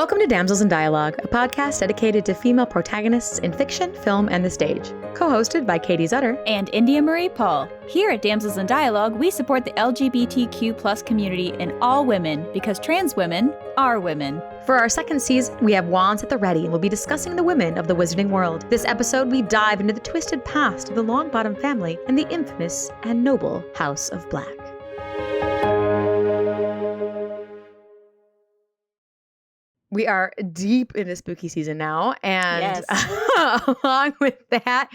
Welcome to Damsels in Dialogue, a podcast dedicated to female protagonists in fiction, film, and the stage. Co-hosted by Katie Zutter and India Marie Paul. Here at Damsels in Dialogue, we support the LGBTQ plus community and all women because trans women are women. For our second season, we have wands at the ready and we'll be discussing the women of the wizarding world. This episode, we dive into the twisted past of the Longbottom family and the infamous and noble House of Black. We are deep into spooky season now, and yes. Along with that,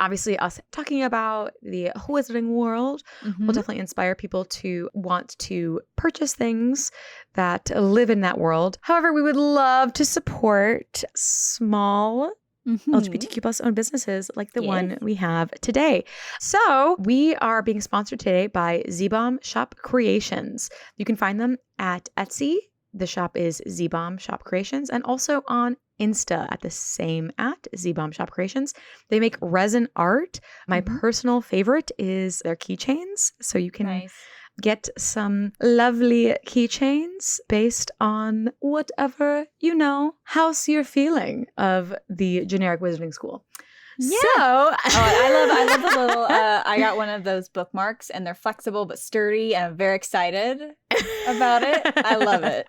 obviously us talking about the wizarding world will definitely inspire people to want to purchase things that live in that world. However, we would love to support small LGBTQ plus owned businesses like the one we have today. So we are being sponsored today by Z-Bomb Shop Creations. You can find them at Etsy. The shop is Z-Bomb Shop Creations, and also on Insta at the same @Z-Bomb Shop Creations. They make resin art. My personal favorite is their keychains. So you can get some lovely keychains based on whatever, house you're feeling of the generic wizarding school. Yeah. So, I love the little, I got one of those bookmarks and they're flexible but sturdy and I'm very excited about it. I love it.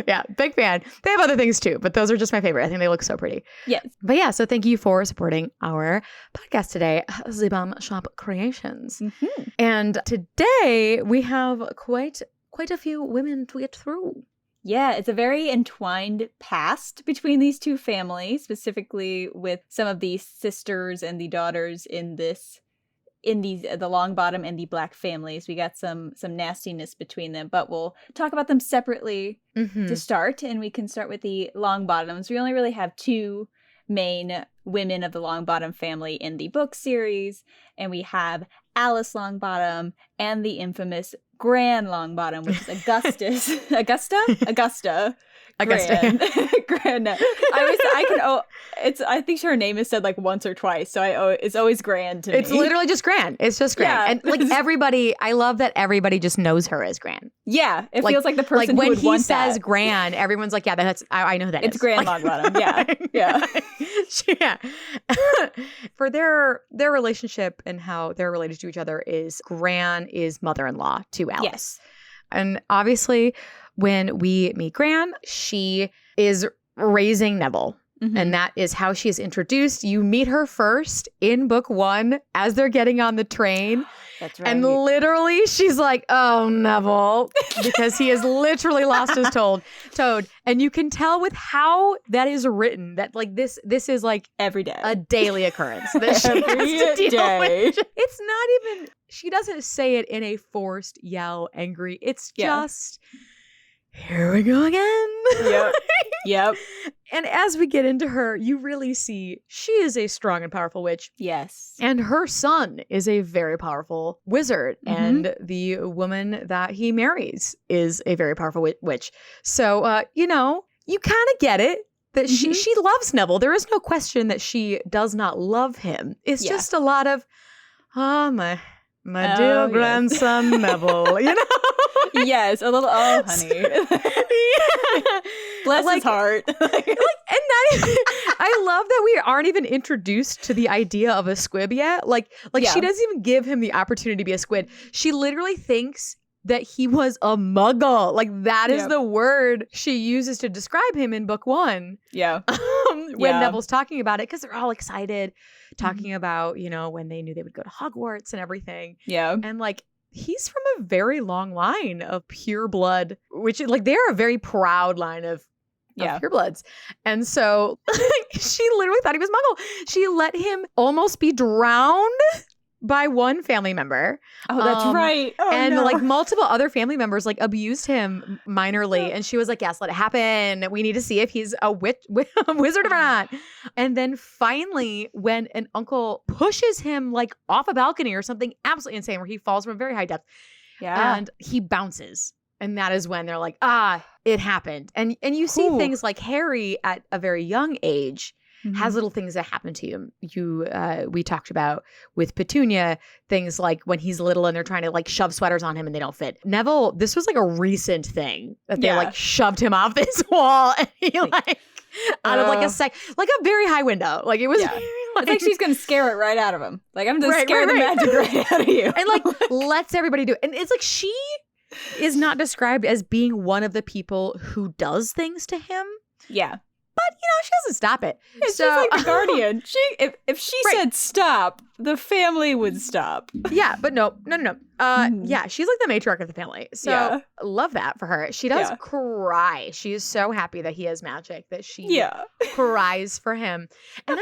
Yeah, big fan. They have other things too, but those are just my favorite. I think they look so pretty. Yes. But yeah, so thank you for supporting our podcast today, Z-Bomb Shop Creations. And today we have quite a few women to get through. Yeah, it's a very entwined past between these two families, specifically with some of the sisters and the daughters in the Longbottom and the Black families. We got some nastiness between them, but we'll talk about them separately to start, and we can start with the Longbottoms. We only really have two main women of the Longbottom family in the book series, and we have Alice Longbottom and the infamous Gran Longbottom, which is Augusta. Gran. I think her name is said like once or twice, so it's always Gran to me. It's literally just Gran. It's just Gran. Yeah. And like everybody, I love that everybody just knows her as Gran. Yeah, it feels like the person who would want that. When he says Gran, everyone's like, yeah, I know who that is. It's Gran Longbottom. Yeah. Yeah. For their relationship and how they're related to each other is Gran is mother-in-law to Alice. Yes. And obviously, when we meet Gran, she is raising Neville. And that is how she is introduced. You meet her first in book 1 as they're getting on the train. That's right. And literally she's like, oh, Neville, because he has literally lost his toad. And you can tell with how that is written that like this is like every day, a daily occurrence that she has to deal with. It's not even, she doesn't say it in a forced yell angry. It's just, here we go again. Yep. And as we get into her, you really see she is a strong and powerful witch. Yes. And her son is a very powerful wizard. And the woman that he marries is a very powerful witch. So, you kind of get it that she loves Neville. There is no question that she does not love him. It's just a lot of, my dear grandson Neville, Yes, a little, honey. Bless his heart. And not even, I love that we aren't even introduced to the idea of a squib yet. Like she doesn't even give him the opportunity to be a squid. She literally thinks that he was a muggle. Like that is the word she uses to describe him in book 1. Yeah. When Neville's talking about it, because they're all excited, talking about, when they knew they would go to Hogwarts and everything. Yeah. And like, he's from a very long line of pure blood, which like they're a very proud line of purebloods. And so she literally thought he was Muggle. She let him almost be drowned by one family member. Oh, that's right. Oh, and like multiple other family members like abused him minorly. And she was like, yes, let it happen. We need to see if he's a wizard or not. And then finally, when an uncle pushes him like off a balcony or something absolutely insane where he falls from a very high depth and he bounces. And that is when they're like, it happened. And you see things like Harry at a very young age has little things that happen to him. We talked about with Petunia, things like when he's little and they're trying to like shove sweaters on him and they don't fit. Neville, this was like a recent thing that they like shoved him off this wall and he like out of like a very high window. Like it was it's like she's gonna scare it right out of him. Like I'm gonna scare the magic right out of you. And like lets everybody do it. And it's like she is not described as being one of the people who does things to him. Yeah. But, she doesn't stop it. It's just like the Guardian. If she said stop, the family would stop. Yeah, but no. Yeah, she's like the matriarch of the family. So love that for her. She does cry. She is so happy that he has magic that she cries for him. And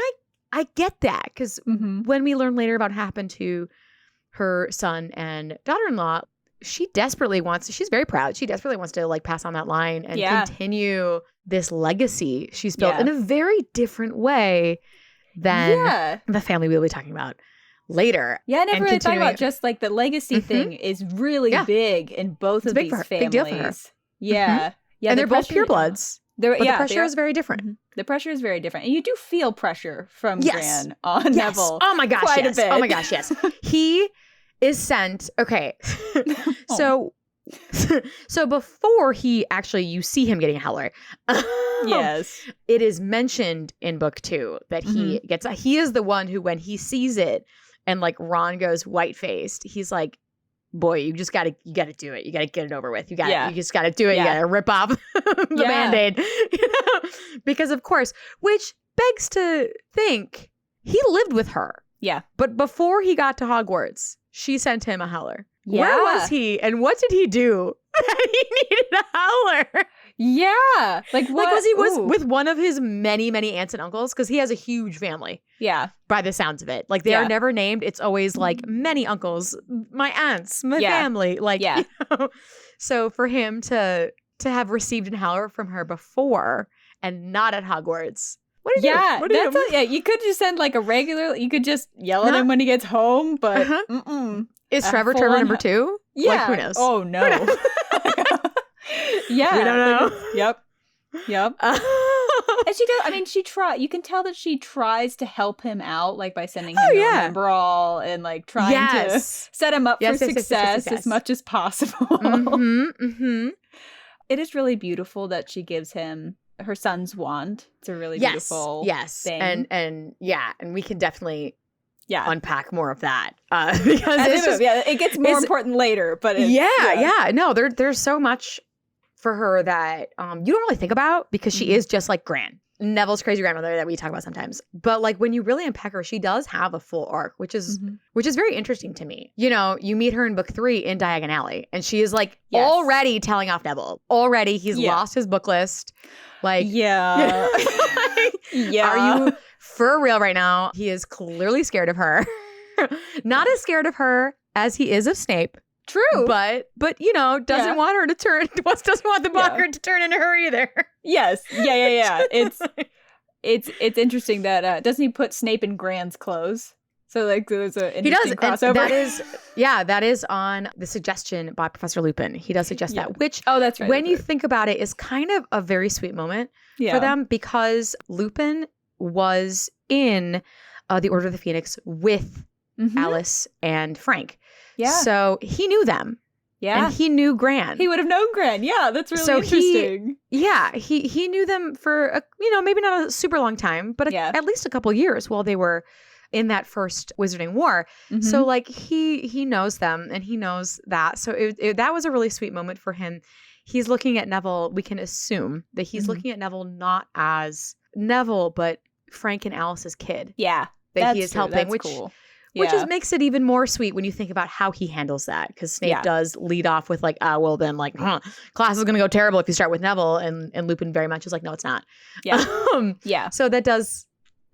I get that because when we learn later about what happened to her son and daughter-in-law, she's very proud. She desperately wants to like pass on that line and continue this legacy she's built in a very different way than the family we'll be talking about later. Yeah, I never really thought about just like the legacy thing is really big in both of these families. Big deal for her. Yeah. Yeah. And they're both purebloods. But the pressure is very different. The pressure is very different. And you do feel pressure from Gran on Neville. Oh my gosh, quite a bit. Oh my gosh, yes. He is sent. Okay. So before you see him getting a howler. Yes. It is mentioned in book 2 that he is the one who, when he sees it and like Ron goes white-faced, he's like, boy, you just gotta do it. You gotta get it over with. You just gotta do it. You gotta rip off the Band-Aid. Because of course, which begs to think he lived with her. Yeah. But before he got to Hogwarts, she sent him a howler. Yeah. Where was he and what did he do that he needed a howler? Yeah. Like what? Like was with one of his many, many aunts and uncles? Because he has a huge family. Yeah. By the sounds of it. Like they are never named. It's always like many uncles, my aunts, my family. Like, So for him to have received a howler from her before and not at Hogwarts. What do you do? What do you do? You could just send like a regular, you could just yell at him when he gets home, but Is Trevor number 2? Yeah. Like, who knows? Oh, no. Yeah. We don't know. Yep. And she does, you can tell that she tries to help him out, like by sending him to Remember All and like trying to set him up for success as much as possible. It is really beautiful that she gives him her son's wand. It's a really beautiful thing. And we can definitely unpack more of that because it gets more important later. But no, there's so much for her that you don't really think about because she is just like Gran, Neville's crazy grandmother that we talk about sometimes. But like when you really unpack her, she does have a full arc, which is very interesting to me. You meet her in book 3 in Diagon Alley, and she is like already telling off Neville. Already, he's lost his book list. Like, are you for real right now? He is clearly scared of her. Not as scared of her as he is of Snape. True. But doesn't want her to turn, doesn't want the Bogart to turn into her either. Yes. Yeah. It's interesting that, doesn't he put Snape in Gran's clothes? So like there's an interesting crossover. That is on the suggestion by Professor Lupin. He does suggest that, which that's right. When you think about it, is kind of a very sweet moment for them because Lupin was in the Order of the Phoenix with Alice and Frank. Yeah. So he knew them. Yeah. And he knew Gran. He would have known Gran. Yeah, that's really interesting. He knew them for, maybe not a super long time, but at least a couple years while they were in that first Wizarding War. So like he knows them and he knows that. So that was a really sweet moment for him. He's looking at Neville. We can assume that he's looking at Neville not as Neville, but Frank and Alice's kid. Yeah. That he is helping, which cool. Which makes it even more sweet when you think about how he handles that. Because Snape does lead off with like, class is going to go terrible if you start with Neville. And Lupin very much is like, no, it's not. Yeah. So that's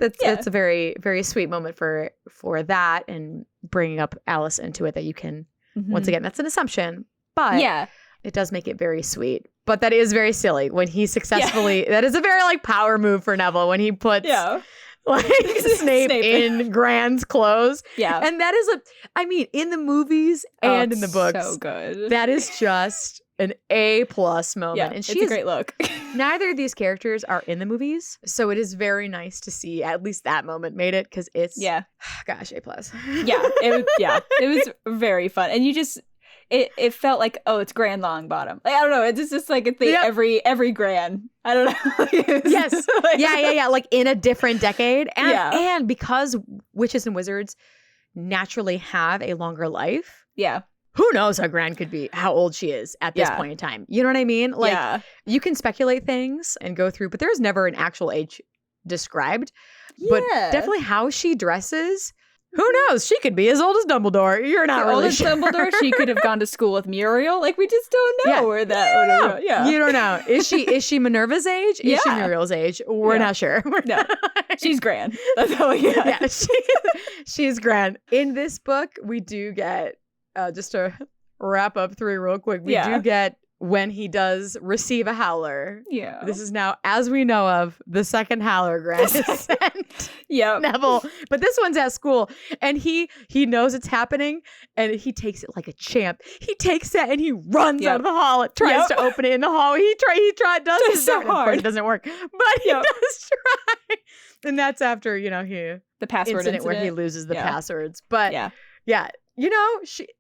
a very, very sweet moment for that and bringing up Alice into it that you can, once again, that's an assumption. But it does make it very sweet. But that is very silly when he successfully, that is a very like power move for Neville when he puts... like Snape in Gran's clothes. Yeah. And that is in the movies and in the books. So good. That is just an A+ moment. Yeah, and it's a great look. Neither of these characters are in the movies, so it is very nice to see at least that moment made it, because it's gosh, A+. It was very fun, and you just it felt like, oh, it's Gran Longbottom. Like, I don't know, it's just like a thing. Every Gran, I don't know. Yes, yeah, like in a different decade, and because witches and wizards naturally have a longer life. Yeah. Who knows how Gran could be, how old she is at this point in time. You know what I mean? Like, you can speculate things and go through, but there's never an actual age described. Yeah. But definitely how she dresses, who knows? She could be as old as Dumbledore. You're not really sure. Dumbledore, she could have gone to school with Muriel. Like, we just don't know where that. You don't know. Is she Minerva's age? Is she Muriel's age? We're not sure. No, she's Gran. That's all we got. Yeah, she's Gran. In this book, we do get. Just to wrap up 3 real quick, we do get when he does receive a howler. Yeah. This is now, as we know of, the second howler Gran has sent Neville. But this one's at school, and he knows it's happening, and he takes it like a champ. He takes it and he runs out of the hall and tries to open it in the hall. He does it so hard. Of course, it doesn't work, but he does try. And that's after, the password incident where he loses the passwords. But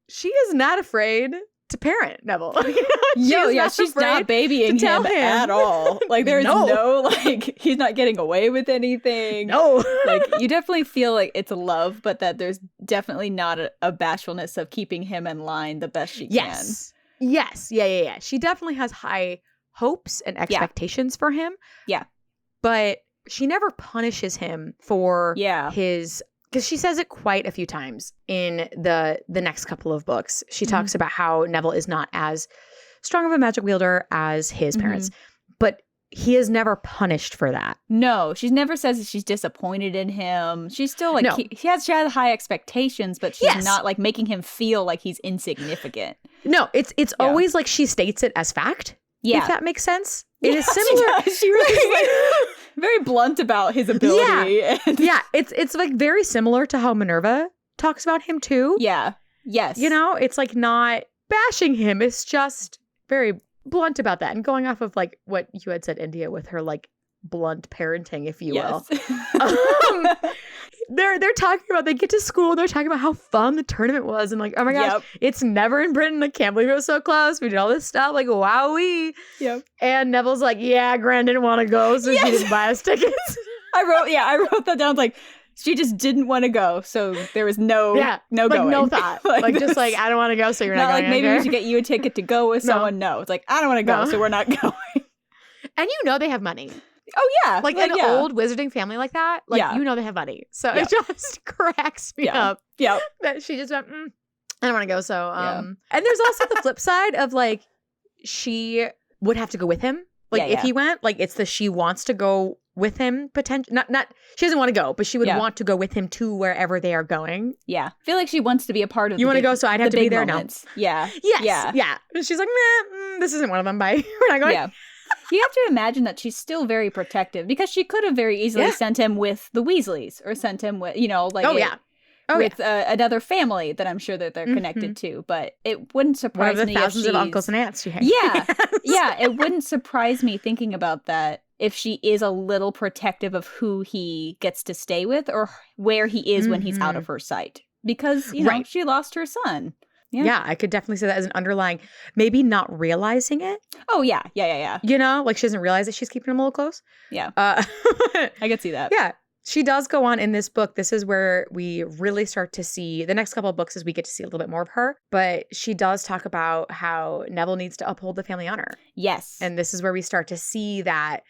she is not afraid to parent Neville. She's not babying him at all. Like, there's no like, he's not getting away with anything. No. Like, you definitely feel like it's love, but that there's definitely not a bashfulness of keeping him in line the best she can. Yes. Yeah. She definitely has high hopes and expectations for him. Yeah. But she never punishes him for his... Because she says it quite a few times in the next couple of books. She talks about how Neville is not as strong of a magic wielder as his parents. But he is never punished for that. No, she never says that she's disappointed in him. She's still like, she has high expectations, but she's not like making him feel like he's insignificant. No, it's always like she states it as fact. Yeah. If that makes sense. It is similar. She really is like very blunt about his ability. Yeah. It's like very similar to how Minerva talks about him too. Yeah. Yes. It's like not bashing him. It's just very blunt about that. And going off of like what you had said, India, with her like blunt parenting, if you will. They're talking about, they get to school, they're talking about how fun the tournament was, and like, oh my gosh, it's never in Britain. I can't believe it was so close. We did all this stuff, like, wowee. Yep. And Neville's like, yeah, Gran didn't want to go, so she didn't buy us tickets. I wrote that down. Like, she just didn't want to go, so there was no going. No thought. like just like, I don't want to go, so you're not going. Like, maybe we should get you a ticket to go with someone. No, it's like, I don't want to go, so we're not going. And they have money. Oh, yeah. Like an old wizarding family like that, like, they have money. So it just cracks me up. Yeah. That she just went, I don't want to go. So, and there's also the flip side of like, she would have to go with him. Like if he went, like it's she wants to go with him, potentially. Not, she doesn't want to go, but she would want to go with him to wherever they are going. Yeah. I feel like she wants to be a part of You want to go, so I'd have to be there moments. now. Yeah. Yes. Yeah. And she's like, this isn't one of them. Bye. We're not going. Yeah. You have to imagine that she's still very protective, because she could have very easily sent him with the Weasleys, or sent him with, with another family that I'm sure that they're connected to. But it wouldn't surprise me if thousands of uncles and aunts she has. Yeah, it wouldn't surprise me thinking about that if she is a little protective of who he gets to stay with or where he is when he's out of her sight, because she lost her son. Yeah, I could definitely say that as an underlying, maybe not realizing it. Oh, yeah. Like she doesn't realize that she's keeping him a little close. Yeah. I could see that. Yeah. She does go on in this book. This is where we really start to see, the next couple of books as we get to see a little bit more of her. But she does talk about how Neville needs to uphold the family honor. Yes. And this is where we start to see that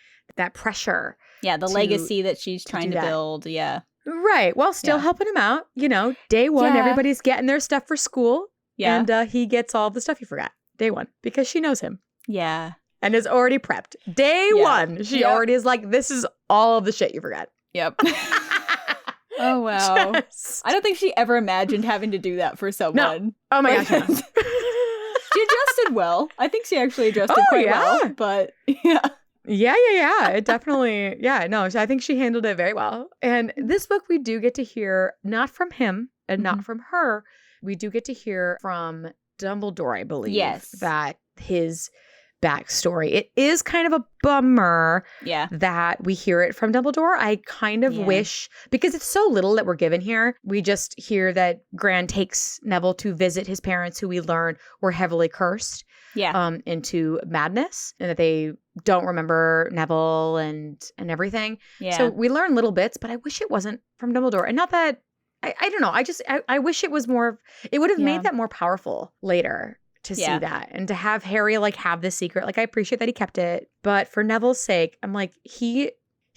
pressure. Yeah, the legacy that she's trying to build. Yeah. Right. While still helping him out. Day one, everybody's getting their stuff for school. Yeah. And he gets all the stuff you forgot. Day one. Because she knows him. Yeah. And is already prepped. Day one. She already is like, this is all of the shit you forgot. Yep. Oh, wow. I don't think she ever imagined having to do that for someone. No. Oh, my gosh. No. She adjusted well. I think she actually adjusted quite well. But, yeah. Yeah. It definitely, no, I think she handled it very well. And this book, we do get to hear, not from him and not from her, we do get to hear from Dumbledore, I believe, that his backstory. It is kind of a bummer that we hear it from Dumbledore. I kind of wish, because it's so little that we're given here, we just hear that Gran takes Neville to visit his parents, who we learn were heavily cursed into madness, and that they don't remember Neville and everything. Yeah. So we learn little bits, but I wish it wasn't from Dumbledore. And not that, I don't know, I wish it was more, it would have made that more powerful later. To see that and to have Harry like have this secret. Like, I appreciate that he kept it, but for Neville's sake, I'm like, he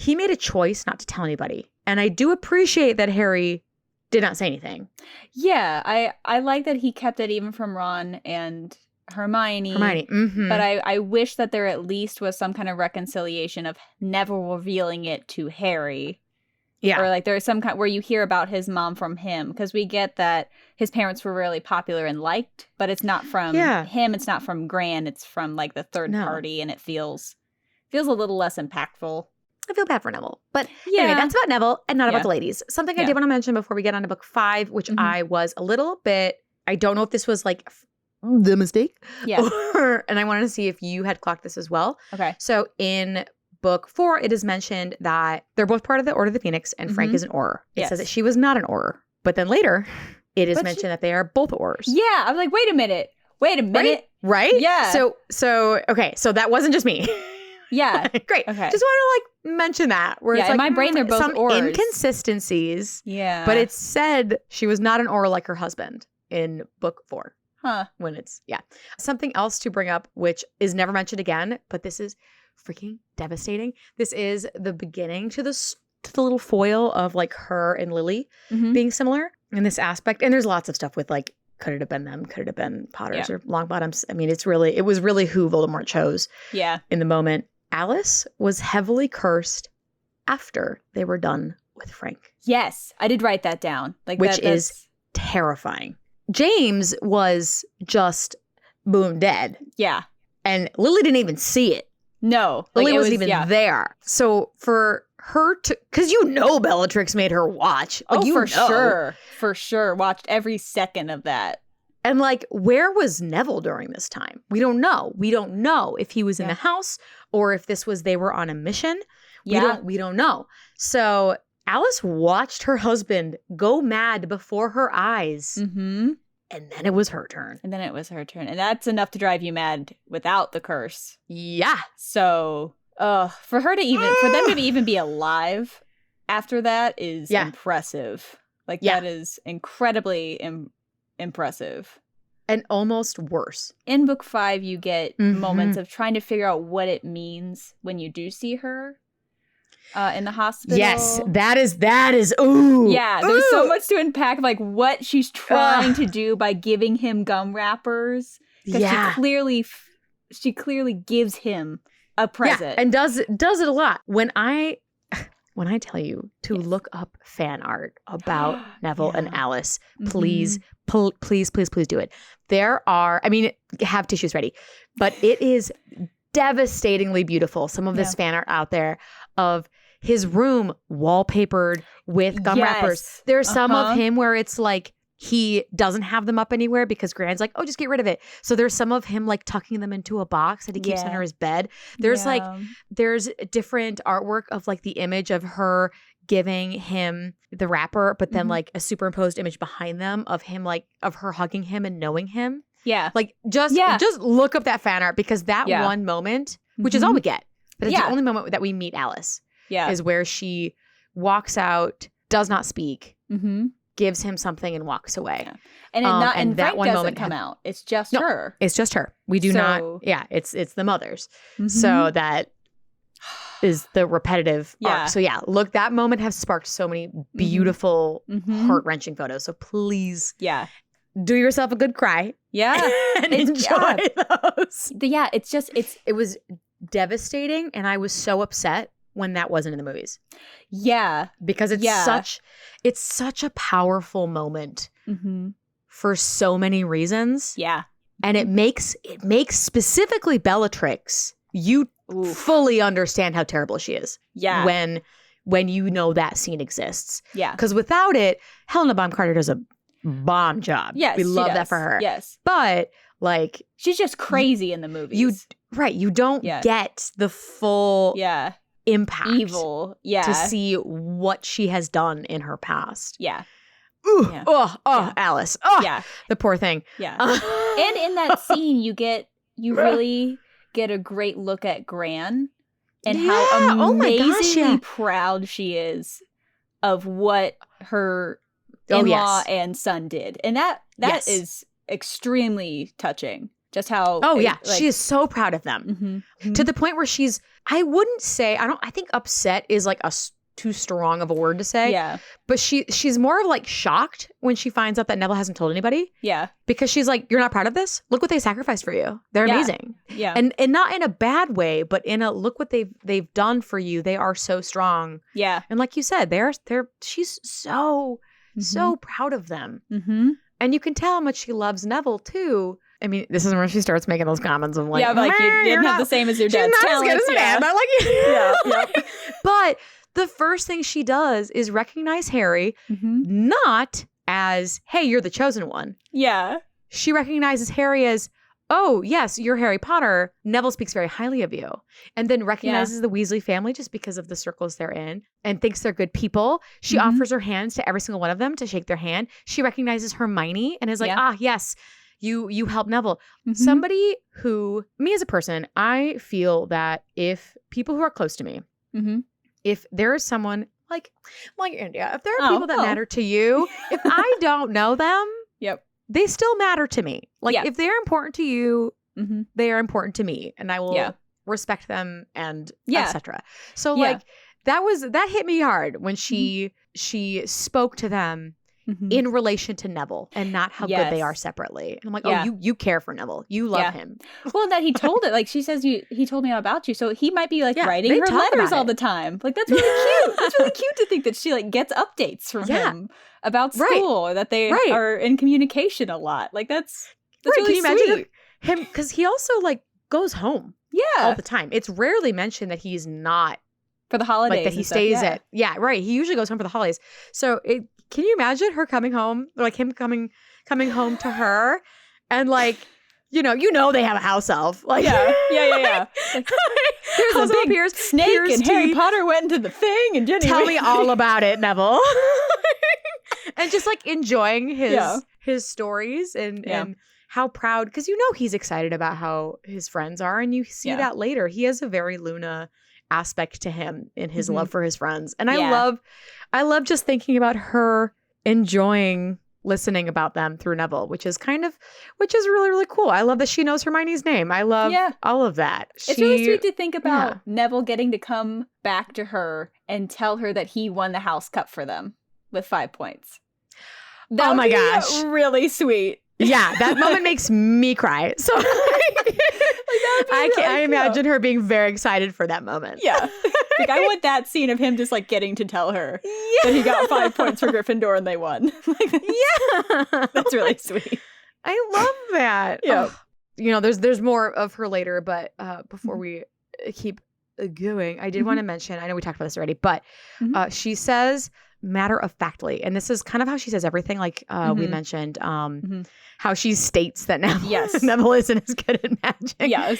made a choice not to tell anybody. And I do appreciate that Harry did not say anything. Yeah, I like that he kept it even from Ron and Hermione. Mm-hmm. But I wish that there at least was some kind of reconciliation of Neville revealing it to Harry. Yeah. Or like there's some kind where you hear about his mom from him, because we get that his parents were really popular and liked, but it's not from him. It's not from Gran. It's from like the third party, and it feels a little less impactful. I feel bad for Neville. But anyway, that's about Neville and not about the ladies. Something I did want to mention before we get on to book 5, which I was a little bit, I don't know if this was like the mistake. Yeah. And I wanted to see if you had clocked this as well. Okay. So in book 4, it is mentioned that they're both part of the Order of the Phoenix, and Frank is an Auror. It says that she was not an Auror. But then later, it is mentioned that they are both Aurors. Yeah, I was like, wait a minute. Right? Yeah. So okay, so that wasn't just me. Yeah. Great. Okay. Just want to like mention that. Where it's like, in my brain, they're both some Aurors. Inconsistencies. Yeah. But it's said she was not an Auror like her husband in book 4. Huh. When it's, Something else to bring up, which is never mentioned again, but this is freaking devastating. This is the beginning to the little foil of like her and Lily being similar in this aspect. And there's lots of stuff with like, could it have been them? Could it have been Potters or Longbottoms? I mean, it was really who Voldemort chose in the moment. Alice was heavily cursed after they were done with Frank. Yes, I did write that down. Like, which is terrifying. James was just boom dead. Yeah. And Lily didn't even see it. No. Lily wasn't even there. So for her to, because Bellatrix made her watch. Like, sure. For sure. Watched every second of that. And like, where was Neville during this time? We don't know. We don't know if he was in the house or if they were on a mission. We don't know. So Alice watched her husband go mad before her eyes. Mm-hmm. And then it was her turn. And that's enough to drive you mad without the curse. Yeah. So, for them to even be alive after that is impressive. Like, that is incredibly impressive. And almost worse. In book 5, you get moments of trying to figure out what it means when you do see her in the hospital. Yes, that is, ooh. Yeah, there's so much to unpack, like what she's trying to do by giving him gum wrappers. Because she clearly gives him a present. Yeah, and does it a lot. When I tell you to look up fan art about Neville and Alice, please do it. There are, have tissues ready, but it is devastatingly beautiful. Some of this fan art out there of his room wallpapered with gum wrappers. There's some of him where it's like he doesn't have them up anywhere because Gran's like, oh, just get rid of it. So there's some of him like tucking them into a box that he keeps under his bed. There's there's different artwork of like the image of her giving him the wrapper, but then like a superimposed image behind them of him, like of her hugging him and knowing him. Yeah. Like just look up that fan art, because that one moment, which is all we get, but it's the only moment that we meet Alice. Yeah. Is where she walks out, does not speak, gives him something and walks away. Yeah. And that Frank one doesn't come out. It's just her. It's just her. We do not. Yeah. It's the mothers. So that is the repetitive arc. So that moment has sparked so many beautiful, heart-wrenching photos. So please, do yourself a good cry. Yeah, and enjoy those. Yeah, it was devastating, and I was so upset when that wasn't in the movies. Yeah. Because it's such a powerful moment for so many reasons. Yeah. And it makes specifically Bellatrix, you fully understand how terrible she is. Yeah. When you know that scene exists. Yeah. Because without it, Helena Bonham Carter does a bomb job. Yes, we love that for her. Yes. But like she's just crazy in the movies. You don't get the full impact. Evil. Yeah. To see what she has done in her past. Yeah. Ooh, Alice. Oh, yeah. The poor thing. Yeah. And in that scene, you really get a great look at Gran and how amazingly proud she is of what her in-law and son did. And that is extremely touching. Just how she is so proud of them. To the point where I wouldn't say, I think upset is like too strong of a word to say. Yeah. But she's more of like shocked when she finds out that Neville hasn't told anybody. Yeah. Because she's like, you're not proud of this? Look what they sacrificed for you. They're amazing. Yeah. And not in a bad way, but in a look what they've done for you. They are so strong. Yeah. And like you said, she's so proud of them. And you can tell how much she loves Neville too. I mean, this is where she starts making those comments of like, yeah, but like you didn't have the same as your dad's talents. As good as dad, but like, yeah. But the first thing she does is recognize Harry, not as, hey, you're the chosen one. Yeah. She recognizes Harry as, oh, yes, you're Harry Potter. Neville speaks very highly of you. And then recognizes the Weasley family just because of the circles they're in and thinks they're good people. She offers her hands to every single one of them to shake their hand. She recognizes Hermione and is like, yes, you help Neville. Somebody who, me as a person, I feel that if people who are close to me, if there is someone like India, if there are people that matter to you, if I don't know them, they still matter to me. Like if they're important to you, they are important to me, and I will respect them and etc. So like that hit me hard when she spoke to them in relation to Neville and not how good they are separately. And I'm like, oh, you care for Neville. You love him. Well, that he told it. Like she says, he told me all about you. So he might be like writing her letters all the time. Like that's really cute. That's really cute to think that she like gets updates from him about school, or that they are in communication a lot. Like that's really Can you sweet. imagine him? Because he also like goes home all the time. It's rarely mentioned that he's not for the holidays. Like that he stays at. Yeah, right. He usually goes home for the holidays. So can you imagine her coming home, or like him coming home to her, and like, you know they have a house elf. Like yeah. Like, here's a big snake, and Harry Potter went into the thing, and Jenny. Tell me all about it, Neville. And just like enjoying his stories and how proud, because he's excited about how his friends are, and you see that later. He has a very Luna aspect to him in his love for his friends, and I love just thinking about her enjoying listening about them through Neville, which is really, really cool. I love that she knows Hermione's name. I love all of that. It's really sweet to think about Neville getting to come back to her and tell her that he won the house cup for them with 5 points. That oh my gosh, really sweet. Yeah, that moment makes me cry. So I imagine her being very excited for that moment. Yeah. Like I want that scene of him just like getting to tell her that he got 5 points for Gryffindor and they won. That's really sweet. I love that. Yeah. There's more of her later, but before we keep going, I did want to mention, I know we talked about this already, but she says matter-of-factly, and this is kind of how she says everything, like we mentioned, how she states that Neville isn't as good at magic. Yes.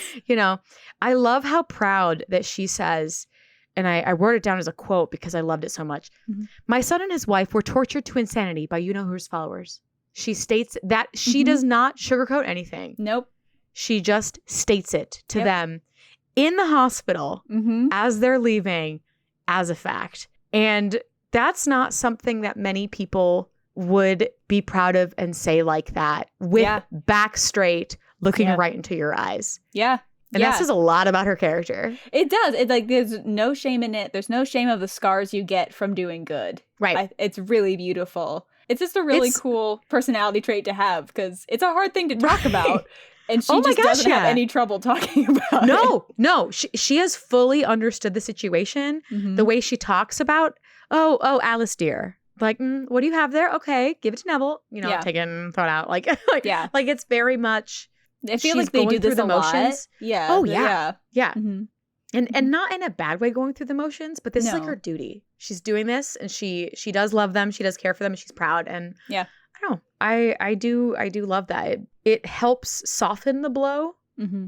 I love how proud that she says, and I wrote it down as a quote because I loved it so much. My son and his wife were tortured to insanity by you-know-who's followers. She states that she does not sugarcoat anything. Nope. She just states it to them in the hospital as they're leaving as a fact. And that's not something that many people would be proud of and say like that with back straight, looking right into your eyes. Yeah. And that says a lot about her character. It does. It's like there's no shame in it. There's no shame of the scars you get from doing good. Right. It's really beautiful. It's just a really cool personality trait to have because it's a hard thing to talk about. And she doesn't have any trouble talking about it. No. She has fully understood the situation. The way she talks about, oh, Alice dear. Like, what do you have there? Okay, give it to Neville. Take it and throw it out. Like it's very much. I feel like they do this a lot. Yeah. Oh, yeah. Yeah. And not in a bad way going through the motions, but this is like her duty. She's doing this and she does love them. She does care for them and she's proud. And yeah, I don't know. I do love that. It helps soften the blow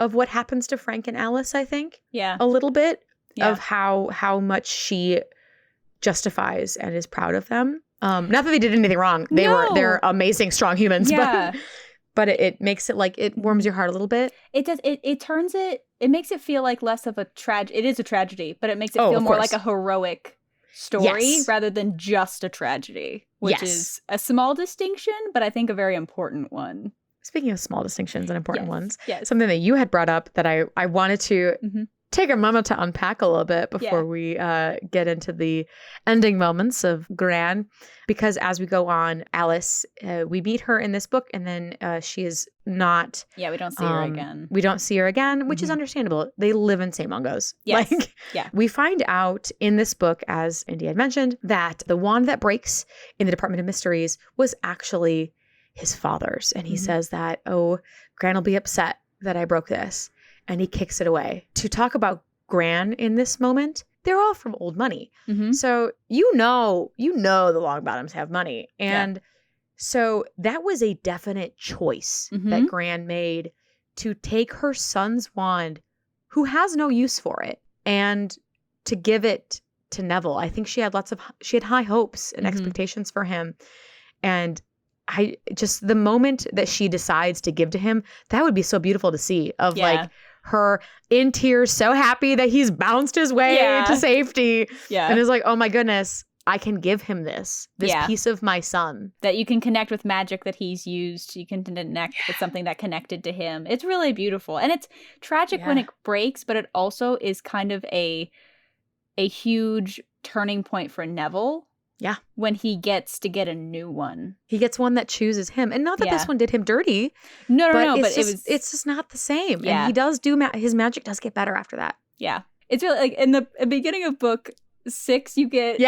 of what happens to Frank and Alice, I think. Yeah. A little bit of how much she justifies and is proud of them. Not that they did anything wrong. They're amazing, strong humans. Yeah. But it makes it like, it warms your heart a little bit. It does. It makes it feel like less of a tragedy. It is a tragedy, but it makes it feel more like a heroic story rather than just a tragedy, which is a small distinction, but I think a very important one. Speaking of small distinctions and important ones, something that you had brought up that I wanted to take a moment to unpack a little bit before we get into the ending moments of Gran, because as we go on, Alice, we meet her in this book, and then she is not. Yeah, we don't see her again. We don't see her again, which is understandable. They live in St. Mungo's. Yes. We find out in this book, as Indy had mentioned, that the wand that breaks in the Department of Mysteries was actually his father's, and he says that, oh, Gran will be upset that I broke this. And he kicks it away. To talk about Gran in this moment, they're all from old money. So you know the Longbottoms have money. And so that was a definite choice that Gran made to take her son's wand, who has no use for it, and to give it to Neville. I think she had high hopes and expectations for him. And the moment that she decides to give to him, that would be so beautiful to see, of like her in tears, so happy that he's bounced his way to safety. Yeah. And is like, oh my goodness, I can give him this piece of my son. That you can connect with magic that he's used. You can connect with something that connected to him. It's really beautiful. And it's tragic when it breaks, but it also is kind of a huge turning point for Neville. Yeah. When he gets to get a new one. He gets one that chooses him. And not that this one did him dirty. No, but it's just not the same. Yeah. And he does his magic does get better after that. Yeah. It's really like in the beginning of book 6, you get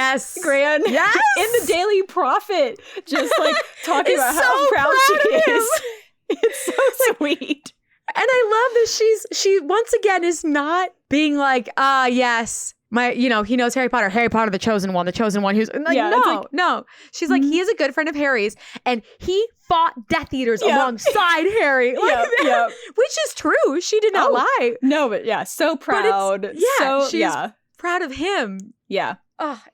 Gran in the Daily Prophet just like talking about how proud she is. It's so sweet. And I love that she once again is not being like, yes. He knows Harry Potter, the chosen one who's like, no. She's like, he is a good friend of Harry's, and he fought Death Eaters alongside Harry. Which is true. She did not lie. No, but so proud. She's proud of him. Yeah.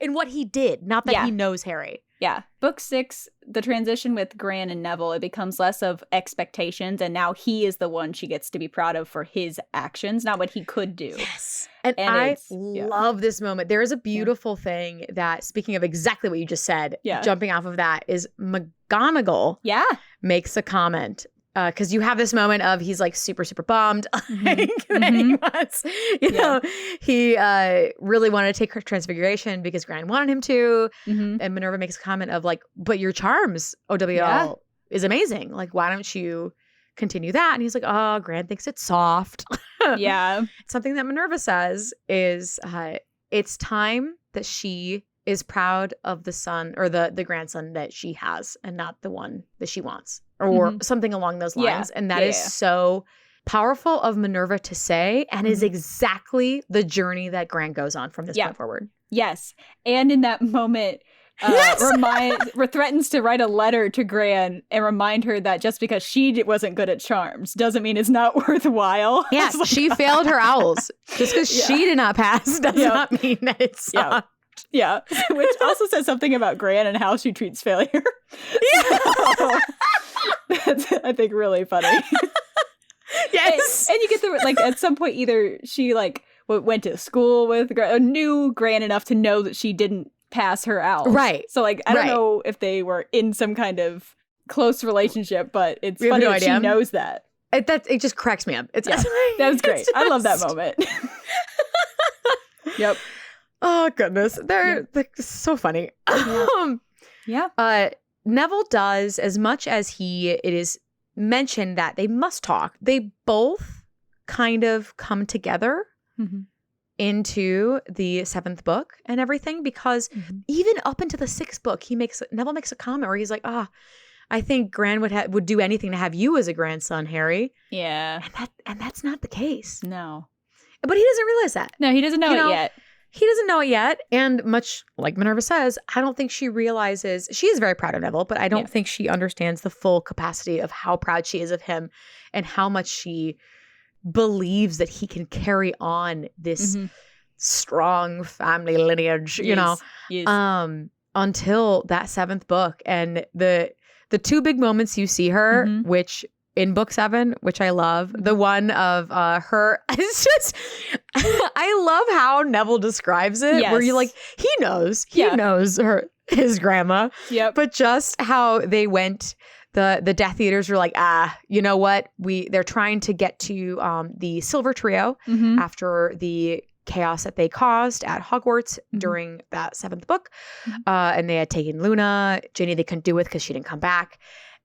And what he did, not that he knows Harry. Yeah. Book 6, the transition with Gran and Neville, it becomes less of expectations, and now he is the one she gets to be proud of for his actions, not what he could do. Yes. And I love this moment. There is a beautiful thing that, speaking of exactly what you just said, jumping off of that, is McGonagall makes a comment. Because you have this moment of he's like super, super bummed. And he wants, he really wanted to take her transfiguration because Gran wanted him to. And Minerva makes a comment of like, but your charms, OWL, is amazing. Like, why don't you continue that? And he's like, oh, Gran thinks it's soft. Something that Minerva says is it's time that she is proud of the son or the grandson that she has and not the one that she wants. Or something along those lines. And that is so powerful of Minerva to say, and is exactly the journey that Gran goes on from this point forward. Yes. And in that moment, threatens to write a letter to Gran and remind her that just because she wasn't good at charms doesn't mean it's not worthwhile. Yes, like, she failed her owls. Just because she did not pass does not mean that it's soft. Yeah, which also says something about Gran and how she treats failure. So, that's, I think, really funny. Yes. And you get the, like, at some point, either she, like, went to school with Gran, or knew Gran enough to know that she didn't pass her out. Right. So, like, I don't know if they were in some kind of close relationship, but it's funny that she knows that. It just cracks me up. That was great. I love that moment. Yep. Oh, goodness. They're so funny. Neville does, as much as it is mentioned that they must talk, they both kind of come together into the 7th book and everything, because even up into the 6th book, Neville makes a comment where he's like, I think Gran would do anything to have you as a grandson, Harry. Yeah. And that's not the case. No. But he doesn't realize that. No, he doesn't know it yet. He doesn't know it yet. And much like Minerva says, I don't think she realizes, she is very proud of Neville, but I don't think she understands the full capacity of how proud she is of him and how much she believes that he can carry on this strong family lineage, you know, until that 7th book. And the 2 big moments you see her, which in book 7, which I love, the one of her, it's just, I love how Neville describes it, where you're like, he knows his grandma, but just how they went, the Death Eaters were like, you know what, they're trying to get to the Silver Trio after the chaos that they caused at Hogwarts during that 7th book, and they had taken Luna. Ginny they couldn't do with because she didn't come back.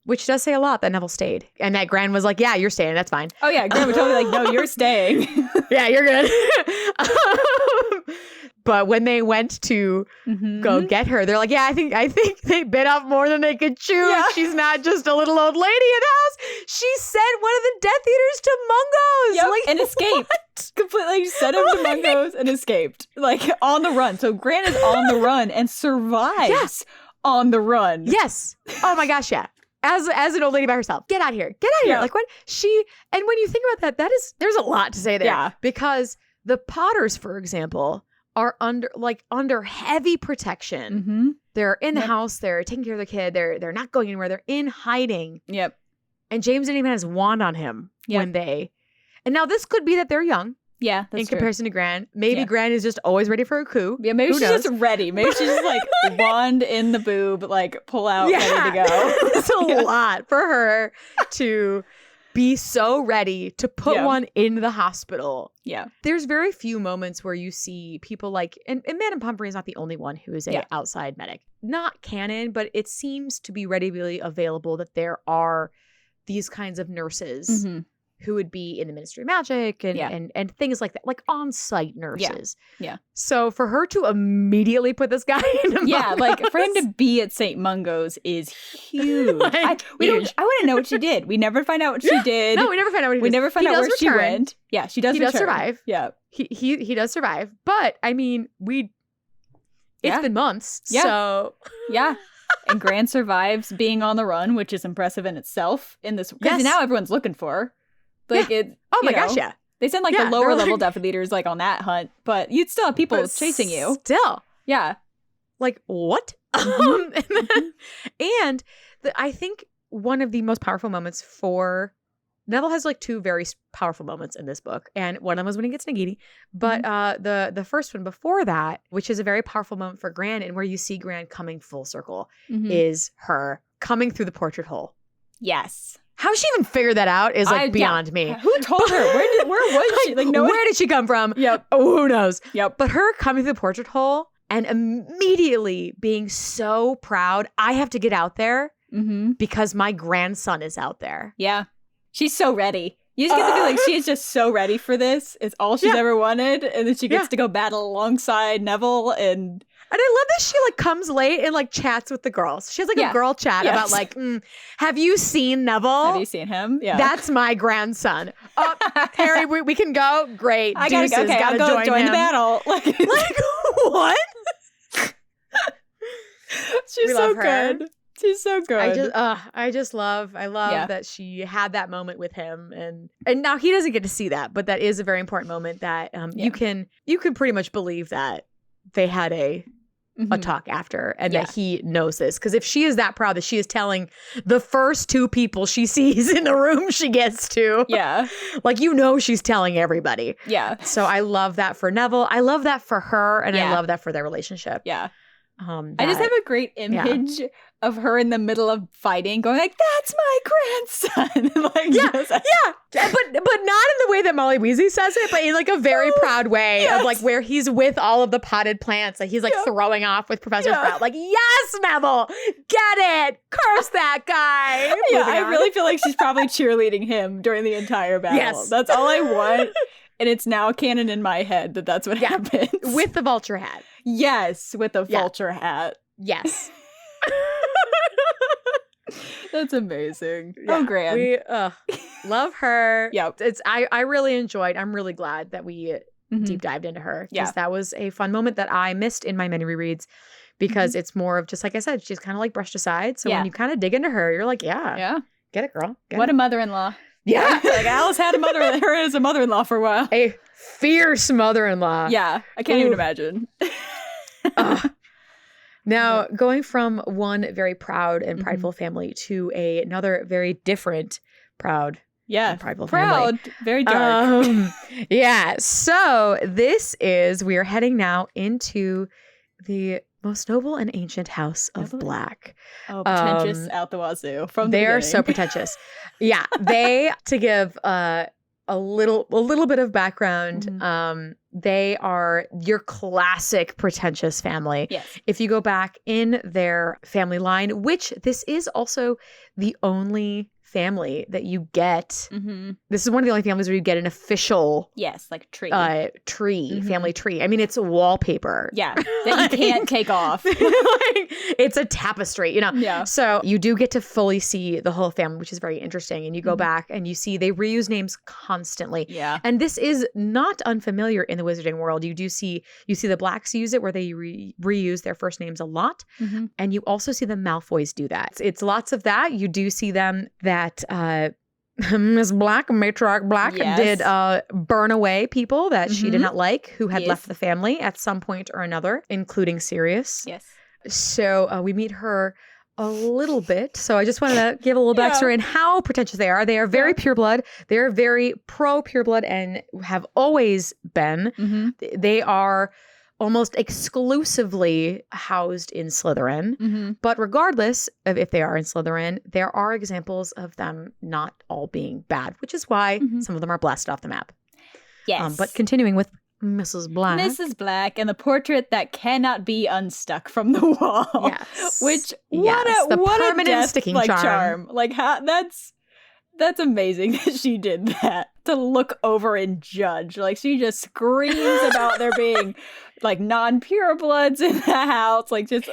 Which does say a lot that Neville stayed. And that Gran was like, yeah, you're staying. That's fine. Oh, yeah. Gran would totally like, no, you're staying. Yeah, you're good. But when they went to go get her, they're like, yeah, I think they bit off more than they could chew. Yeah. She's not just a little old lady in the house. She sent one of the Death Eaters to Mungos. Yep, like, and escaped. Completely sent him to Mungos and escaped. Like, on the run. So Gran is on the run and survives on the run. Yes. Oh, my gosh, yeah. As an old lady by herself. Get out here. Get out here. Like when you think about that, there's a lot to say there. Yeah. Because the Potters, for example, are under heavy protection. They're in the house, they're taking care of the kid, they're not going anywhere, they're in hiding. Yep. And James didn't even have his wand on him and now this could be that they're young. Yeah, that's in comparison to Gran. Maybe Gran is just always ready for a coup. Yeah, maybe she's just ready. Maybe she's just like wand in the boob, like pull out, ready to go. It's a lot for her to be so ready to put one in the hospital. Yeah. There's very few moments where you see people like, and Madame Pomfrey is not the only one who is a outside medic. Not canon, but it seems to be readily available that there are these kinds of nurses who would be in the Ministry of Magic and things like that, like on-site nurses. Yeah. So for her to immediately put this guy in Mungos, like for him to be at St. Mungo's is huge. I want to know what she did. We never find out what she did. No, we never find out what she did. We never find out where she went. Yeah, she does. He does survive. Yeah, he does survive. But I mean, it's been months. Yeah. So and Gran survives being on the run, which is impressive in itself. In this, because now everyone's looking for her. Like it. Oh my gosh, yeah. They send like the lower level Death Eaters like on that hunt, but you'd still have people chasing you. Still, yeah. Like what? And I think one of the most powerful moments for Neville has like 2 very powerful moments in this book, and one of them was when he gets Nagini. But the first one before that, which is a very powerful moment for Gran, and where you see Gran coming full circle, is her coming through the portrait hole. Yes. How she even figured that out is like beyond me. Who told her? Where was she? Like, where did she come from? Yep. Oh, who knows? Yep. But her coming through the portrait hole and immediately being so proud, I have to get out there because my grandson is out there. Yeah. She's so ready. You just get to feel like she is just so ready for this. It's all she's ever wanted. And then she gets to go battle alongside Neville and I love that she like comes late and like chats with the girls. She has like a girl chat about like, have you seen Neville? Have you seen him? Yeah. That's my grandson. Oh, Harry, we can go. Great. I gotta go. Okay, I'll go join the battle. Like what? She's so good. She's so good. I love that she had that moment with him, and now he doesn't get to see that, but that is a very important moment that you can pretty much believe that they had a talk after, and that he knows this, because if she is that proud that she is telling the first 2 people she sees in the room she gets to, like she's telling everybody. So I love that for Neville. I love that for her, and I love that for their relationship. I just have a great image of her in the middle of fighting, going like, "That's my grandson." Like, but not in the way that Molly Weasley says it, but in like a very proud way of like where he's with all of the potted plants, like he's like throwing off with Professor Sprout, like, "Yes, Neville, get it, curse that guy." I really feel like she's probably cheerleading him during the entire battle. Yes, that's all I want. And it's now canon in my head that that's what happens. With the vulture hat. Yes, with the vulture hat. Yes. That's amazing. Yeah, oh, Gran. We love her. Yep. I really enjoyed. I'm really glad that we deep dived into her because that was a fun moment that I missed in my many rereads because it's more of just like I said, she's kind of like brushed aside. So when you kind of dig into her, you're like, yeah, get it, girl. What a mother-in-law. Yeah. Like Alice had her as a mother-in-law for a while. A fierce mother-in-law. Yeah. I can't even imagine. Now, going from one very proud and prideful family to another very different proud and prideful family. Very dark. Yeah. So we are heading now into the most noble and ancient house of Black. Oh, pretentious out the wazoo. They are so pretentious. Yeah. To give a little bit of background, they are your classic pretentious family. Yes. If you go back in their family line, which this is also the only family that you get. This is one of the only families where you get an official like tree. Family tree. I mean, it's a wallpaper. Yeah, that you can't take off. It's a tapestry, Yeah. So you do get to fully see the whole family, which is very interesting. And you go back and you see they reuse names constantly. Yeah. And this is not unfamiliar in the wizarding world. You see the Blacks use it where they reuse their first names a lot. And you also see the Malfoys do that. It's lots of that. You do see them that Miss Black, Matriarch Black, did burn away people that she did not like who had left the family at some point or another, including Sirius. Yes. So we meet her a little bit. So I just wanted to give a little backstory on how pretentious they are. They are very pureblood. They're very pro pureblood and have always been. They are almost exclusively housed in Slytherin. But regardless of if they are in Slytherin, there are examples of them not all being bad, which is why some of them are blasted off the map. Yes. But continuing with Mrs. Black. Mrs. Black and the portrait that cannot be unstuck from the wall. Yes. Which, the what permanent a death, sticking charm. Like, that's amazing that she did that. To look over and judge. Like, she just screams about there being, like, non-purebloods in the house. Like, just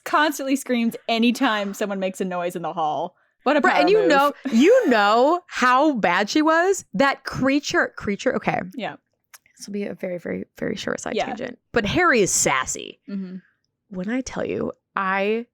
constantly screams anytime someone makes a noise in the hall. What a power and move. you know how bad she was? That creature, okay. Yeah. This will be a very, very, very short side tangent. But Harry is sassy. When I tell you, I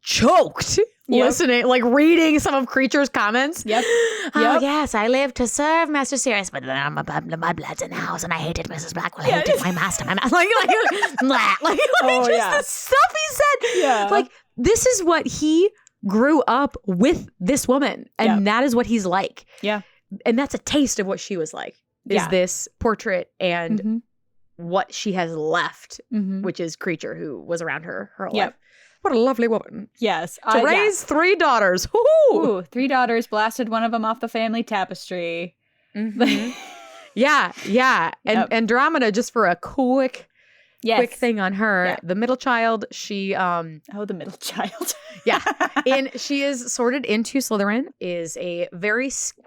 choked listening, like reading some of Creature's comments. Oh, yes, I live to serve Master Sirius, but my blood's in the house and I hated Mrs. Black. Well, I hated my master. Like, the stuff he said. Yeah. Like, this is what he grew up with this woman. And that is what he's like. Yeah. And that's a taste of what she was like. Is this portrait and what she has left, which is Creature, who was around her whole life. What a lovely woman. Yes. To raise 3 daughters. Ooh, 3 daughters, blasted one of them off the family tapestry. Yeah. And Andromeda, just for a quick thing on her. Yeah. The middle child, she the middle child. And she is sorted into Slytherin,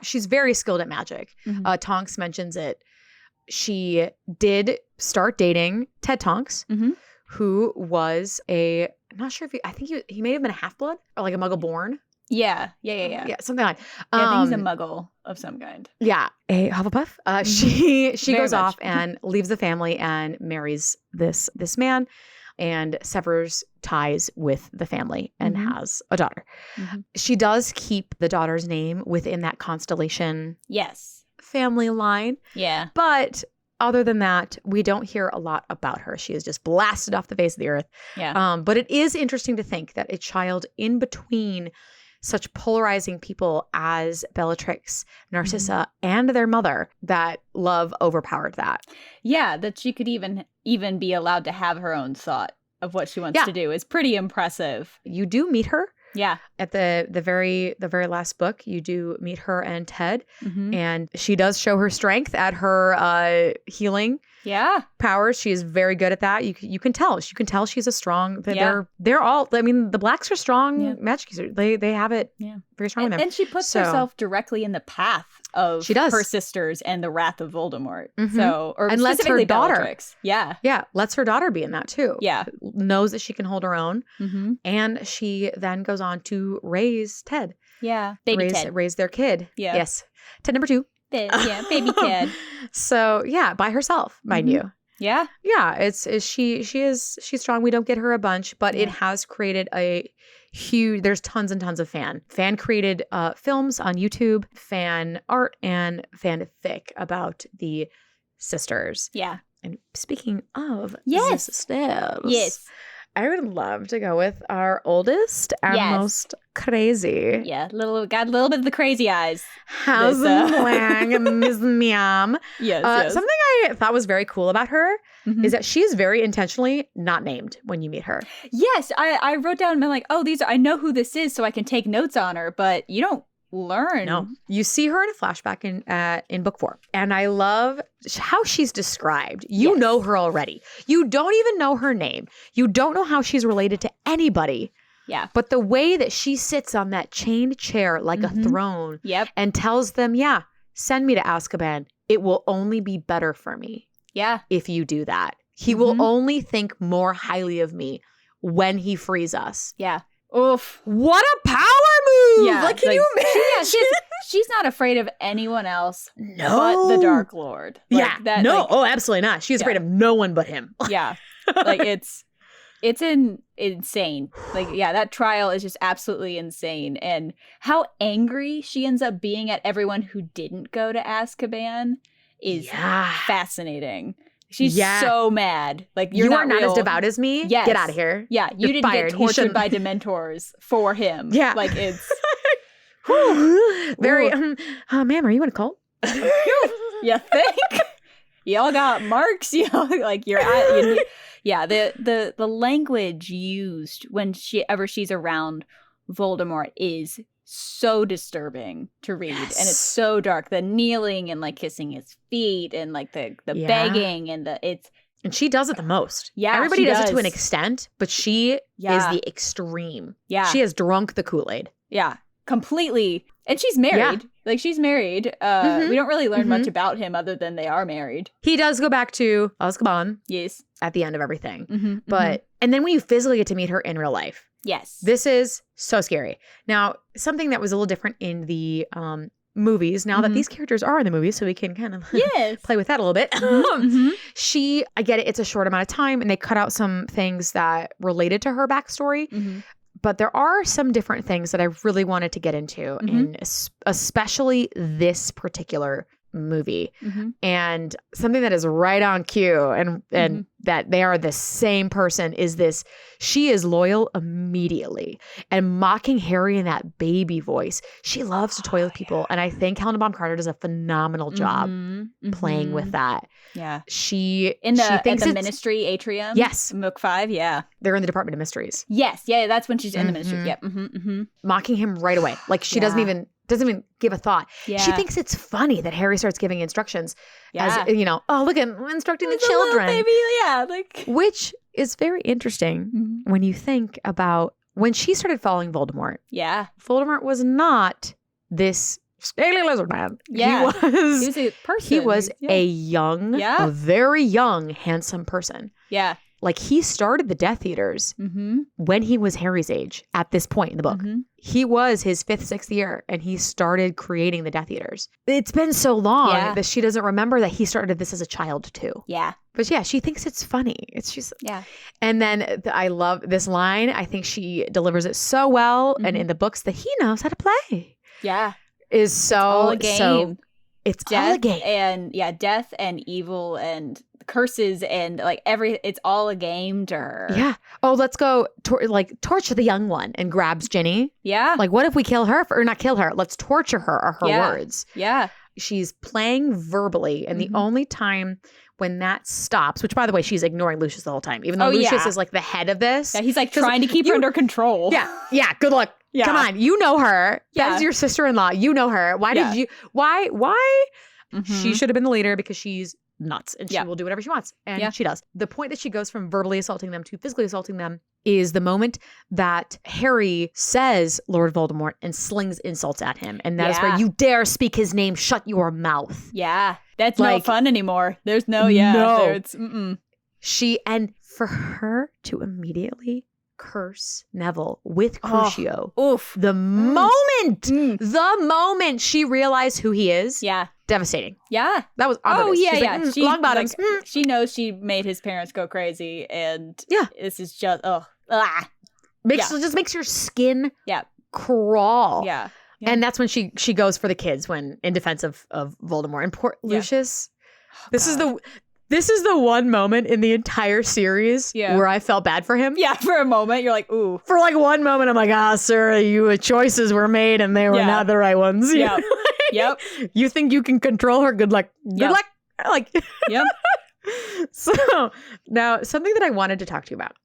she's very skilled at magic. Tonks mentions it. She did start dating Ted Tonks, who was I'm not sure I think he may have been a half-blood or like a muggle born. Yeah, something like I think he's a muggle of some kind. Yeah, a Hufflepuff. She goes off and leaves the family and marries this man and severs ties with the family and has a daughter. She does keep the daughter's name within that constellation family line. Yeah. But other than that, we don't hear a lot about her. She is just blasted off the face of the earth. Yeah. But it is interesting to think that a child in between such polarizing people as Bellatrix, Narcissa, and their mother, that love overpowered that. Yeah, that she could even be allowed to have her own thought of what she wants to do is pretty impressive. You do meet her. Yeah. At the very last book, you do meet her and Ted, and she does show her strength at her healing powers. She is very good at that. You can tell. You can tell she's a strong. They're all. I mean, the Blacks are strong magic users. They have it very strong with them. And she puts herself directly in the path of her sisters and the wrath of Voldemort. And lets her daughter. Bellatrix. Yeah. Lets her daughter be in that too. Yeah. Knows that she can hold her own, and she then goes on to to raise Ted. Yeah. Baby Ted. Raise their kid. Yeah. Yes. Ted number 2. Yeah, baby Ted. So yeah, by herself, mind you. Yeah. Yeah, she's strong. We don't get her a bunch, but it has created a huge, there's tons and tons of fan created films on YouTube, fan art, and fanfic about the sisters. Yeah. And speaking of sisters, yes, I would love to go with our oldest and most crazy. Yeah, got a little bit of the crazy eyes. How's Miss Miam? Yes. Something I thought was very cool about her is that she is very intentionally not named when you meet her. Yes, I wrote down, I'm like, oh, I know who this is, so I can take notes on her, but you don't learn. No, you see her in a flashback in book 4, and I love how she's described. You know her already. You don't even know her name. You don't know how she's related to anybody. Yeah. But the way that she sits on that chained chair like a throne and tells them, send me to Azkaban. It will only be better for me. Yeah. If you do that. He will only think more highly of me when he frees us. Yeah. Oof. What a power move! Yeah, like, can you imagine? She's not afraid of anyone else but the Dark Lord. Like, absolutely not. She's afraid of no one but him. Yeah. Like, it's insane. Like, that trial is just absolutely insane. And how angry she ends up being at everyone who didn't go to Azkaban is fascinating. She's so mad. Like, you're not as devout as me. Yes. Get out of here. Yeah, you didn't get tortured by Dementors for him. Yeah. Like, it's very, ma'am, are you in a cult? You think? Y'all got marks, like you're at, the language used whenever she's around Voldemort is so disturbing to read, and it's so dark. The kneeling and like kissing his feet and like the begging and and she does it the most. Yeah, everybody does it to an extent, but she is the extreme. Yeah, she has drunk the Kool-Aid. Yeah, completely. And she's married. Yeah. Like, she's married. We don't really learn much about him other than they are married. He does go back to Azkaban. Yes. At the end of everything. And then when you physically get to meet her in real life. Yes. This is so scary. Now, something that was a little different in the movies, now that these characters are in the movies, so we can kind of play with that a little bit. I get it, it's a short amount of time, and they cut out some things that related to her backstory. But there are some different things that I really wanted to get into, and especially this particular movie. And something that is right on cue and that they are the same person is this. She is loyal immediately and mocking Harry in that baby voice. She loves to toy with people. And I think Helena Bonham Carter does a phenomenal job playing with that. Yeah. She thinks at the Ministry atrium. Yes. Book 5. Yeah. They're in the Department of Mysteries. Yes. Yeah. That's when she's in the Ministry. Yep. Mocking him right away. Like, she doesn't even give a thought. Yeah. She thinks it's funny that Harry starts giving instructions as, look at instructing the children. Baby, like, which is very interesting when you think about when she started following Voldemort. Yeah. Voldemort was not this scaly lizard man. Yeah. He was a person. He was a young, a very young, handsome person. Yeah. Like, he started the Death Eaters when he was Harry's age at this point in the book. He was his 5th, 6th year, and he started creating the Death Eaters. It's been so long that she doesn't remember that he started this as a child too. Yeah. But she thinks it's funny. It's just, And then I love this line. I think she delivers it so well. And in the books that he knows how to play. Yeah. Is so, it's all a game. It's all a game. And death and evil and curses and like it's all a game to her. Yeah. Oh, let's go torture the young one, and grabs Ginny. Yeah. Like, what if we kill her or not kill her? Let's torture her, are her words. Yeah. She's playing verbally, and the only time when that stops, which by the way, she's ignoring Lucius the whole time, even though Lucius is like the head of this. Yeah, he's like trying to keep her under control. Yeah. Yeah. Good luck. Yeah. Come on. You know her. Yeah. That's your sister-in-law. You know her. Why did you, why? She should have been the leader because she's nuts and she will do whatever she wants. And she does. The point that she goes from verbally assaulting them to physically assaulting them is the moment that Harry says Lord Voldemort and slings insults at him. And that is where, you dare speak his name, shut your mouth. Yeah. That's like, no fun anymore. There's no. And for her to immediately curse Neville with Crucio. Oof. The moment she realized who he is. Yeah. Devastating. Yeah. That was obvious. Oh, yeah, She's yeah. Like, Longbottoms. Like, she knows she made his parents go crazy, and this is just, Just makes your skin yeah. crawl. Yeah. And that's when she goes for the kids when in defense of Voldemort. And poor Lucius. This is the one moment in the entire series where I felt bad for him. Yeah, for a moment you're like, ooh. For like one moment I'm like, sir, you choices were made and they were not the right ones. Yeah. Yep. You think you can control her? Good luck. Good luck. Like. Yep. So now something that I wanted to talk to you about.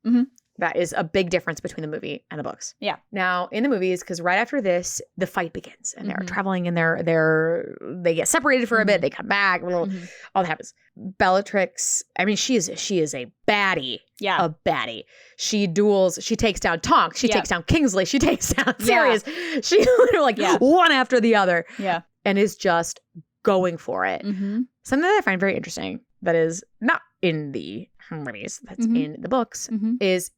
That is a big difference between the movie and the books. Yeah. Now, in the movies, because right after this, the fight begins, and they're traveling, and they get separated for a bit. They come back. All that happens. Bellatrix. I mean, she is a baddie. Yeah. A baddie. She duels. She takes down Tonks. She takes down Kingsley. She takes down Sirius. She literally one after the other. Yeah. And is just going for it. Something that I find very interesting that is not in the movies, that's in the books, is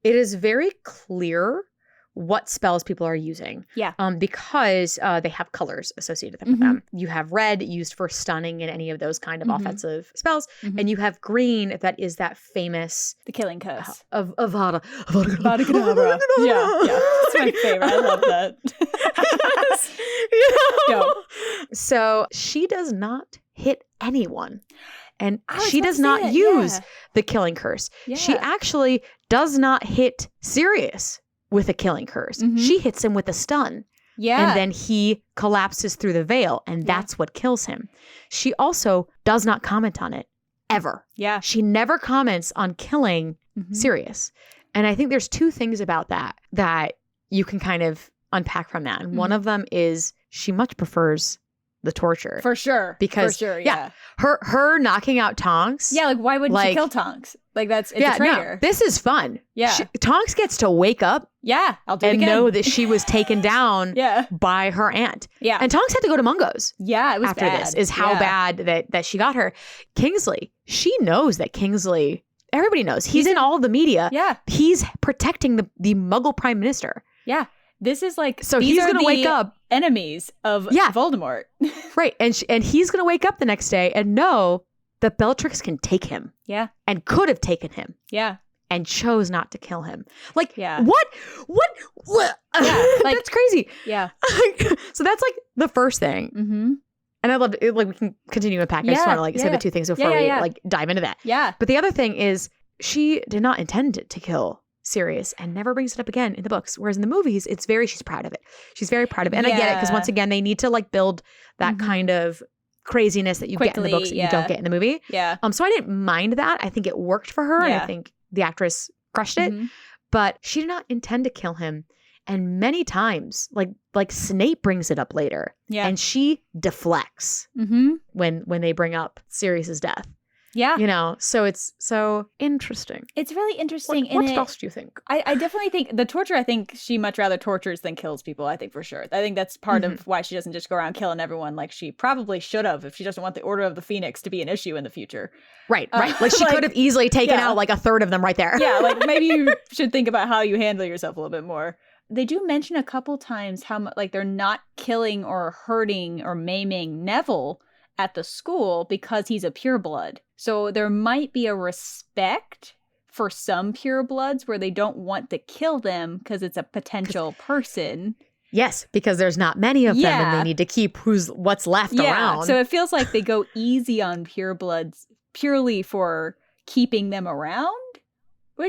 it is very clear what spells people are using. Yeah. Because they have colors associated with them. You have red used for stunning and any of those kind of offensive spells. And you have green that is that famous... The killing curse. Of Avada Kedavra. Yeah. It's my favorite. I love that. So she does not hit anyone. And she does not use the killing curse. Yeah. She actually does not hit Sirius with a killing curse. She hits him with a stun. Yeah. And then he collapses through the veil, and that's what kills him. She also does not comment on it, ever. Yeah. She never comments on killing Sirius. And I think there's two things about that you can kind of unpack from that. And one of them is she much prefers the torture. For sure. Because her knocking out Tonks. Yeah, like why wouldn't she kill Tonks? Like it's a traitor. No, this is fun. Yeah. Tonks gets to wake up. Yeah, I'll do it again. And know that she was taken down by her aunt. Yeah. And Tonks had to go to Mungo's. Yeah, it was after bad. This is how bad that she got her. Kingsley, she knows that Kingsley, everybody knows. He's in all the media. Yeah. He's protecting the Muggle Prime Minister. Yeah. This is like, so he's going to wake up. Enemies of Voldemort. Right. And he's going to wake up the next day and know that Bellatrix can take him. Yeah. And could have taken him. Yeah. And chose not to kill him. Like, yeah. What? Yeah, like, that's crazy. Yeah. So that's like the first thing. And I love it. Like, we can continue to unpack. I just want to say the two things before we like dive into that. Yeah. But the other thing is she did not intend to kill Sirius and never brings it up again in the books. Whereas in the movies, she's proud of it. She's very proud of it. And I get it because once again, they need to like build that kind of craziness that you get in the books that you don't get in the movie. Yeah. So I didn't mind that. I think it worked for her. And I think the actress crushed it. But she did not intend to kill him. And many times, like Snape brings it up later. Yeah. And she deflects when they bring up Sirius's death. Yeah. You know, so it's so interesting. It's really interesting. What else do you think? I definitely think the torture, I think she much rather tortures than kills people, I think for sure. I think that's part of why she doesn't just go around killing everyone like she probably should have if she doesn't want the Order of the Phoenix to be an issue in the future. Right. Like she could have easily taken out like a third of them right there. Yeah, like maybe you should think about how you handle yourself a little bit more. They do mention a couple times how like they're not killing or hurting or maiming Neville at the school because he's a pureblood. So there might be a respect for some purebloods where they don't want to kill them because it's a potential person. Yes, because there's not many of them and they need to keep what's left around. So it feels like they go easy on purebloods purely for keeping them around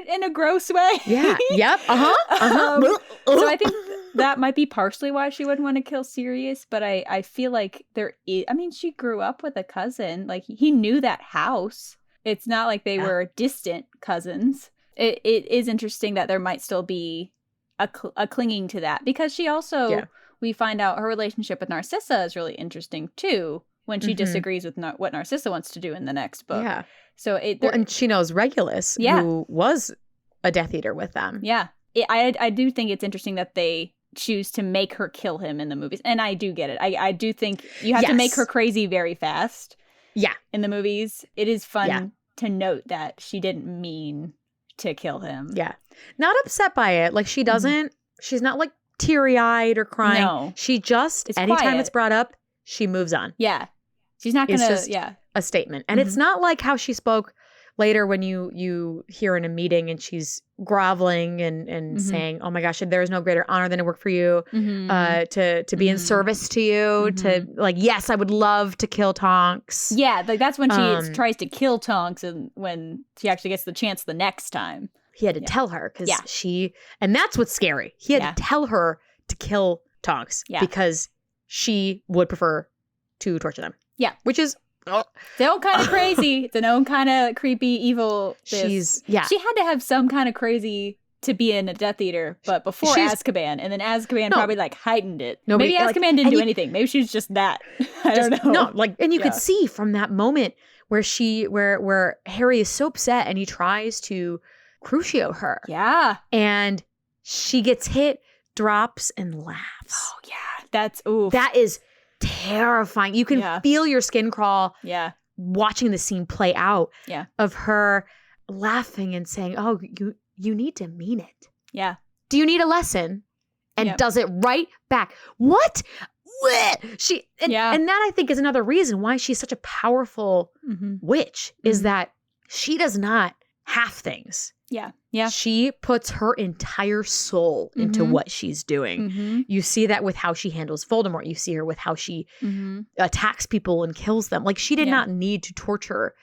in a gross way. Yeah. Yep. So I think that might be partially why she wouldn't want to kill Sirius, but I feel like there is, I mean, she grew up with a cousin. Like, he knew that house. It's not like they were distant cousins. It is interesting that there might still be a clinging to that, because she also, we find out her relationship with Narcissa is really interesting too, when she disagrees with what Narcissa wants to do in the next book. Yeah. So and she knows Regulus, who was a Death Eater with them. Yeah. I do think it's interesting that they choose to make her kill him in the movies. And I do get it. I do think you have to make her crazy very fast. Yeah. In the movies. It is fun to note that she didn't mean to kill him. Yeah. Not upset by it. Like, she doesn't, she's not like teary-eyed or crying. No. She just, anytime it's brought up, she moves on. Yeah. She's not going to, a statement. And it's not like how she spoke later when you hear in a meeting and she's groveling and saying, oh my gosh, there is no greater honor than to work for you, to be in service to you, to like, yes, I would love to kill Tonks. Yeah, like that's when she tries to kill Tonks and when she actually gets the chance the next time. He had to tell her because and that's what's scary. He had to tell her to kill Tonks because she would prefer to torture them. Yeah. Which is their own kind of crazy. It's an own kind of creepy, evil. She had to have some kind of crazy to be in a Death Eater, but before Azkaban, and then Azkaban probably like heightened it. Maybe Azkaban didn't do anything. Maybe she was just that. I don't know. No, like, and you could see from that moment where where Harry is so upset and he tries to Crucio her. Yeah, and she gets hit, drops, and laughs. Oh yeah, that's oof. That is terrifying. You can feel your skin crawl watching the scene play out of her laughing and saying, oh, you need to mean it. Yeah. Do you need a lesson? And does it right back. What? And that I think is another reason why she's such a powerful witch is that she does not half things. Yeah. Yeah. She puts her entire soul into what she's doing. You see that with how she handles Voldemort. You see her with how she attacks people and kills them. Like, she did not need to torture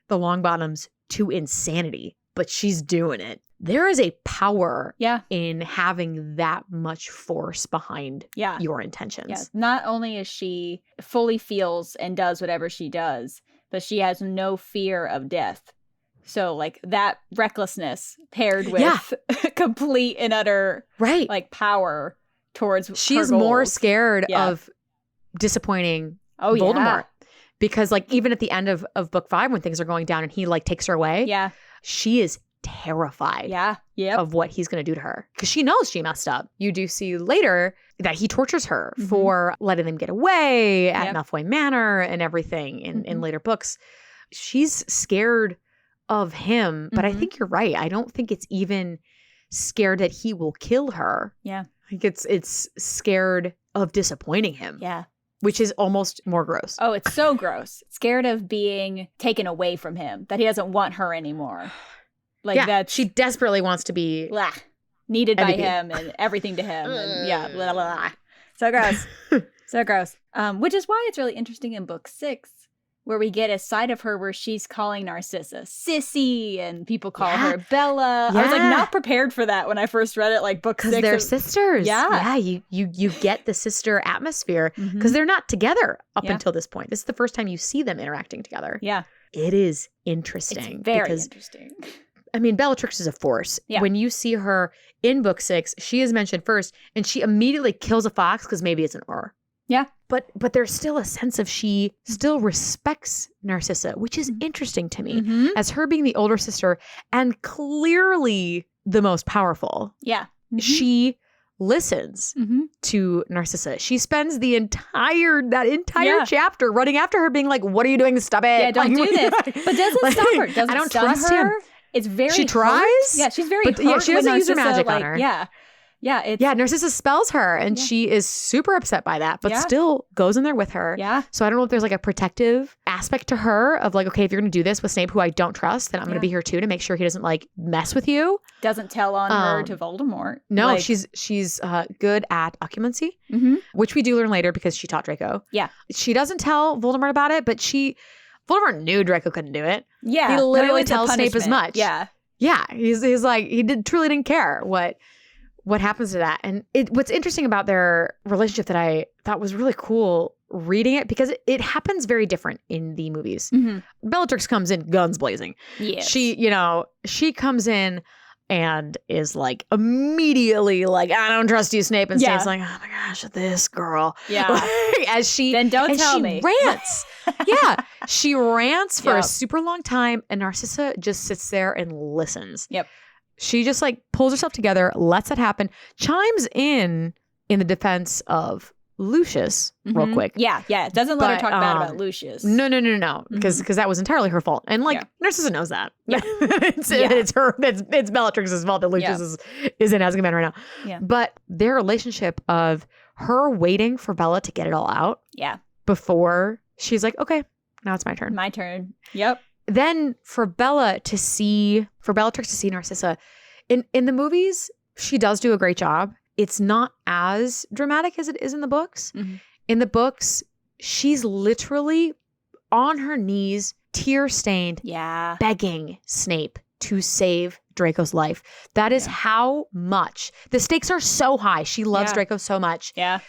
the Longbottoms to insanity, but she's doing it. There is a power in having that much force behind your intentions. Yeah. Not only is she fully feels and does whatever she does, but she has no fear of death. So, like, that recklessness paired with complete and utter, like, power towards she's her goals. More scared of disappointing Voldemort. Because, like, even at the end of book 5, when things are going down and he, like, takes her away, she is terrified of what he's going to do to her. Because she knows she messed up. You do see later that he tortures her for letting them get away at Malfoy Manor and everything in later books. She's scared of him, but I think you're right. I don't think it's even scared that he will kill her. Yeah. I think it's scared of disappointing him. Yeah. Which is almost more gross. Oh, it's so gross. Scared of being taken away from him, that he doesn't want her anymore. Like that she desperately wants to be needed by him and everything to him. And blah, blah, blah. So gross. So gross. Which is why it's really interesting in book 6 where we get a side of her where she's calling Narcissa Sissy and people call her Bella. I was like not prepared for that when I first read it, like book 6. Because they're sisters. Yeah, you get the sister atmosphere because they're not together up until this point. This is the first time you see them interacting together. Yeah. It is interesting. It's very interesting. I mean, Bellatrix is a force. Yeah. When you see her in book 6, she is mentioned first and she immediately kills a fox because maybe it's an Auror. Yeah. But there's still a sense of she still respects Narcissa, which is interesting to me as her being the older sister and clearly the most powerful. Yeah. She listens to Narcissa. She spends the entire chapter running after her being like, what are you doing? Stop it. Yeah, don't do this. But doesn't stop her. Doesn't I don't stun trust her. him. It's very She tries. Hurt. Yeah, she's very hurt. She doesn't use her magic on her. Yeah. Yeah, Narcissa spells her and she is super upset by that, but still goes in there with her. Yeah. So I don't know if there's like a protective aspect to her of like, okay, if you're going to do this with Snape, who I don't trust, then I'm going to be here too to make sure he doesn't like mess with you. Doesn't tell on her to Voldemort. No, like, she's good at occlumency, which we do learn later because she taught Draco. Yeah. She doesn't tell Voldemort about it, but Voldemort knew Draco couldn't do it. Yeah. He literally tells Snape as much. Yeah. Yeah. He's like, truly didn't care what happens to that. And what's interesting about their relationship that I thought was really cool reading it, because it happens very different in the movies. Bellatrix comes in guns blazing. Yes. She comes in and is like immediately like, I don't trust you, Snape. And Snape's like, oh my gosh, this girl. Yeah. Then don't tell me. Rants. She rants for a super long time and Narcissa just sits there and listens. Yep. She just like pulls herself together, lets it happen, chimes in the defense of Lucius real quick. Yeah. It doesn't let her talk bad about Lucius. No. Because that was entirely her fault. And Narcissa knows that. Yeah. It's Bellatrix's fault that Lucius is in Azkaban right now. Yeah. But their relationship of her waiting for Bella to get it all out. Yeah. Before she's like, okay, now it's my turn. My turn. Yep. Then for Bellatrix to see Narcissa in the movies, she does do a great job. It's not as dramatic as it is in the books. Mm-hmm. In the books, she's literally on her knees, tear-stained, begging Snape to save Draco's life. That is how much. The stakes are so high. She loves Draco so much. Yeah.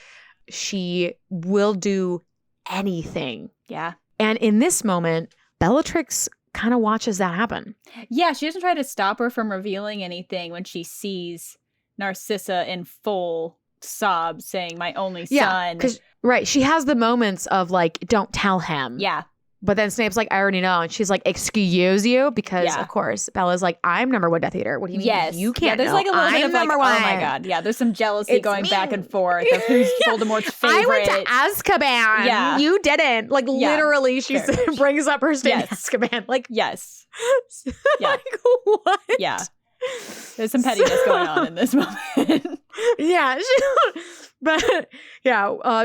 She will do anything. Yeah. And in this moment, Bellatrix kind of watches that happen. Yeah, she doesn't try to stop her from revealing anything when she sees Narcissa in full sobs saying, my only son. Right. She has the moments of like, don't tell him. Yeah. But then Snape's like, I already know. And she's like, excuse you? Because, of course, Bella's like, I'm number one Death Eater. What do you mean? Yes. You can't there's know. Like a little bit of like, number one. Oh my God. Yeah, there's some jealousy going back and forth of who's Voldemort's favorite. I went to Azkaban. Yeah. You didn't. Like, literally, she brings up her stay in Yes. Azkaban. Like, yes. Yeah. Like, what? Yeah. There's some pettiness going on in this moment. Yeah. But